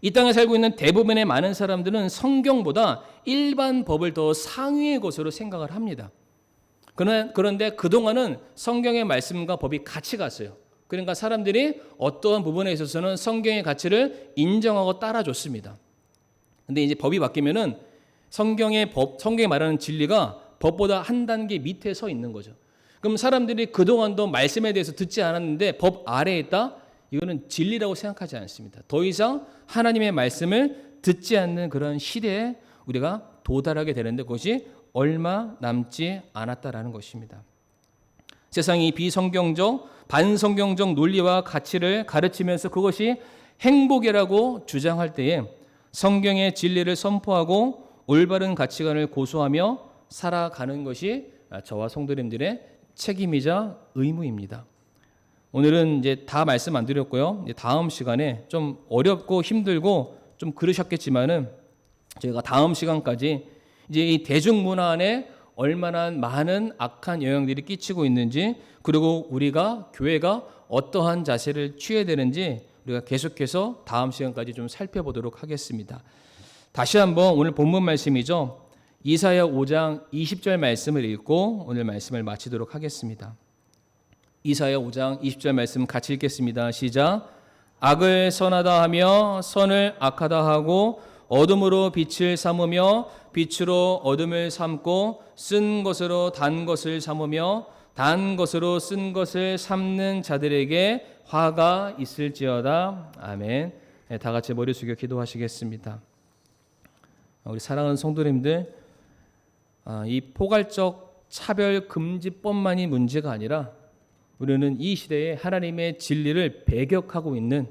이 땅에 살고 있는 대부분의 많은 사람들은 성경보다 일반 법을 더 상위의 것으로 생각을 합니다. 그런데 그동안은 성경의 말씀과 법이 같이 갔어요. 그러니까 사람들이 어떠한 부분에 있어서는 성경의 가치를 인정하고 따라줬습니다. 근데 이제 법이 바뀌면은 성경이 말하는 진리가 법보다 한 단계 밑에 서 있는 거죠. 그럼 사람들이 그동안도 말씀에 대해서 듣지 않았는데 법 아래에 있다? 이거는 진리라고 생각하지 않습니다. 더 이상 하나님의 말씀을 듣지 않는 그런 시대에 우리가 도달하게 되는데 그것이 얼마 남지 않았다라는 것입니다. 세상이 비성경적, 반성경적 논리와 가치를 가르치면서 그것이 행복이라고 주장할 때에 성경의 진리를 선포하고 올바른 가치관을 고수하며 살아가는 것이 저와 성도님들의 책임이자 의무입니다. 오늘은 이제 다 말씀 안 드렸고요. 이제 다음 시간에 좀 어렵고 힘들고 좀 그러셨겠지만은 저희가 다음 시간까지 이제 이 대중문화 안에 얼마나 많은 악한 영향들이 끼치고 있는지 그리고 우리가 교회가 어떠한 자세를 취해야 되는지 우리가 계속해서 다음 시간까지 좀 살펴보도록 하겠습니다. 다시 한번 오늘 본문 말씀이죠. 이사야 5장 20절 말씀을 읽고 오늘 말씀을 마치도록 하겠습니다. 이사야 5장 20절 말씀 같이 읽겠습니다. 시작. 악을 선하다 하며 선을 악하다 하고 어둠으로 빛을 삼으며 빛으로 어둠을 삼고 쓴 것으로 단 것을 삼으며 단 것으로 쓴 것을 삼는 자들에게 화가 있을지어다. 아멘. 네, 다 같이 머리 숙여 기도하시겠습니다. 우리 사랑하는 성도님들, 이 포괄적 차별 금지법만이 문제가 아니라 우리는 이 시대에 하나님의 진리를 배격하고 있는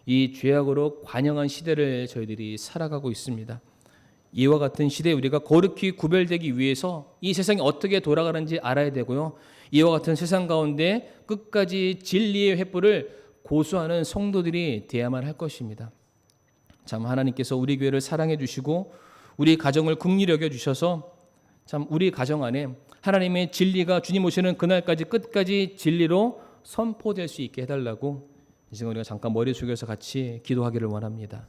이 죄악으로 관영한 시대를 저희들이 살아가고 있습니다. 이와 같은 시대에 우리가 거룩히 구별되기 위해서 이 세상이 어떻게 돌아가는지 알아야 되고요. 이와 같은 세상 가운데 끝까지 진리의 횃불을 고수하는 성도들이 되어야만 할 것입니다. 참 하나님께서 우리 교회를 사랑해 주시고 우리 가정을 긍휼히 여겨 주셔서 참 우리 가정 안에 하나님의 진리가 주님 오시는 그날까지 끝까지 진리로 선포될 수 있게 해달라고 이 시간 우리가 잠깐 머리 숙여서 같이 기도하기를 원합니다.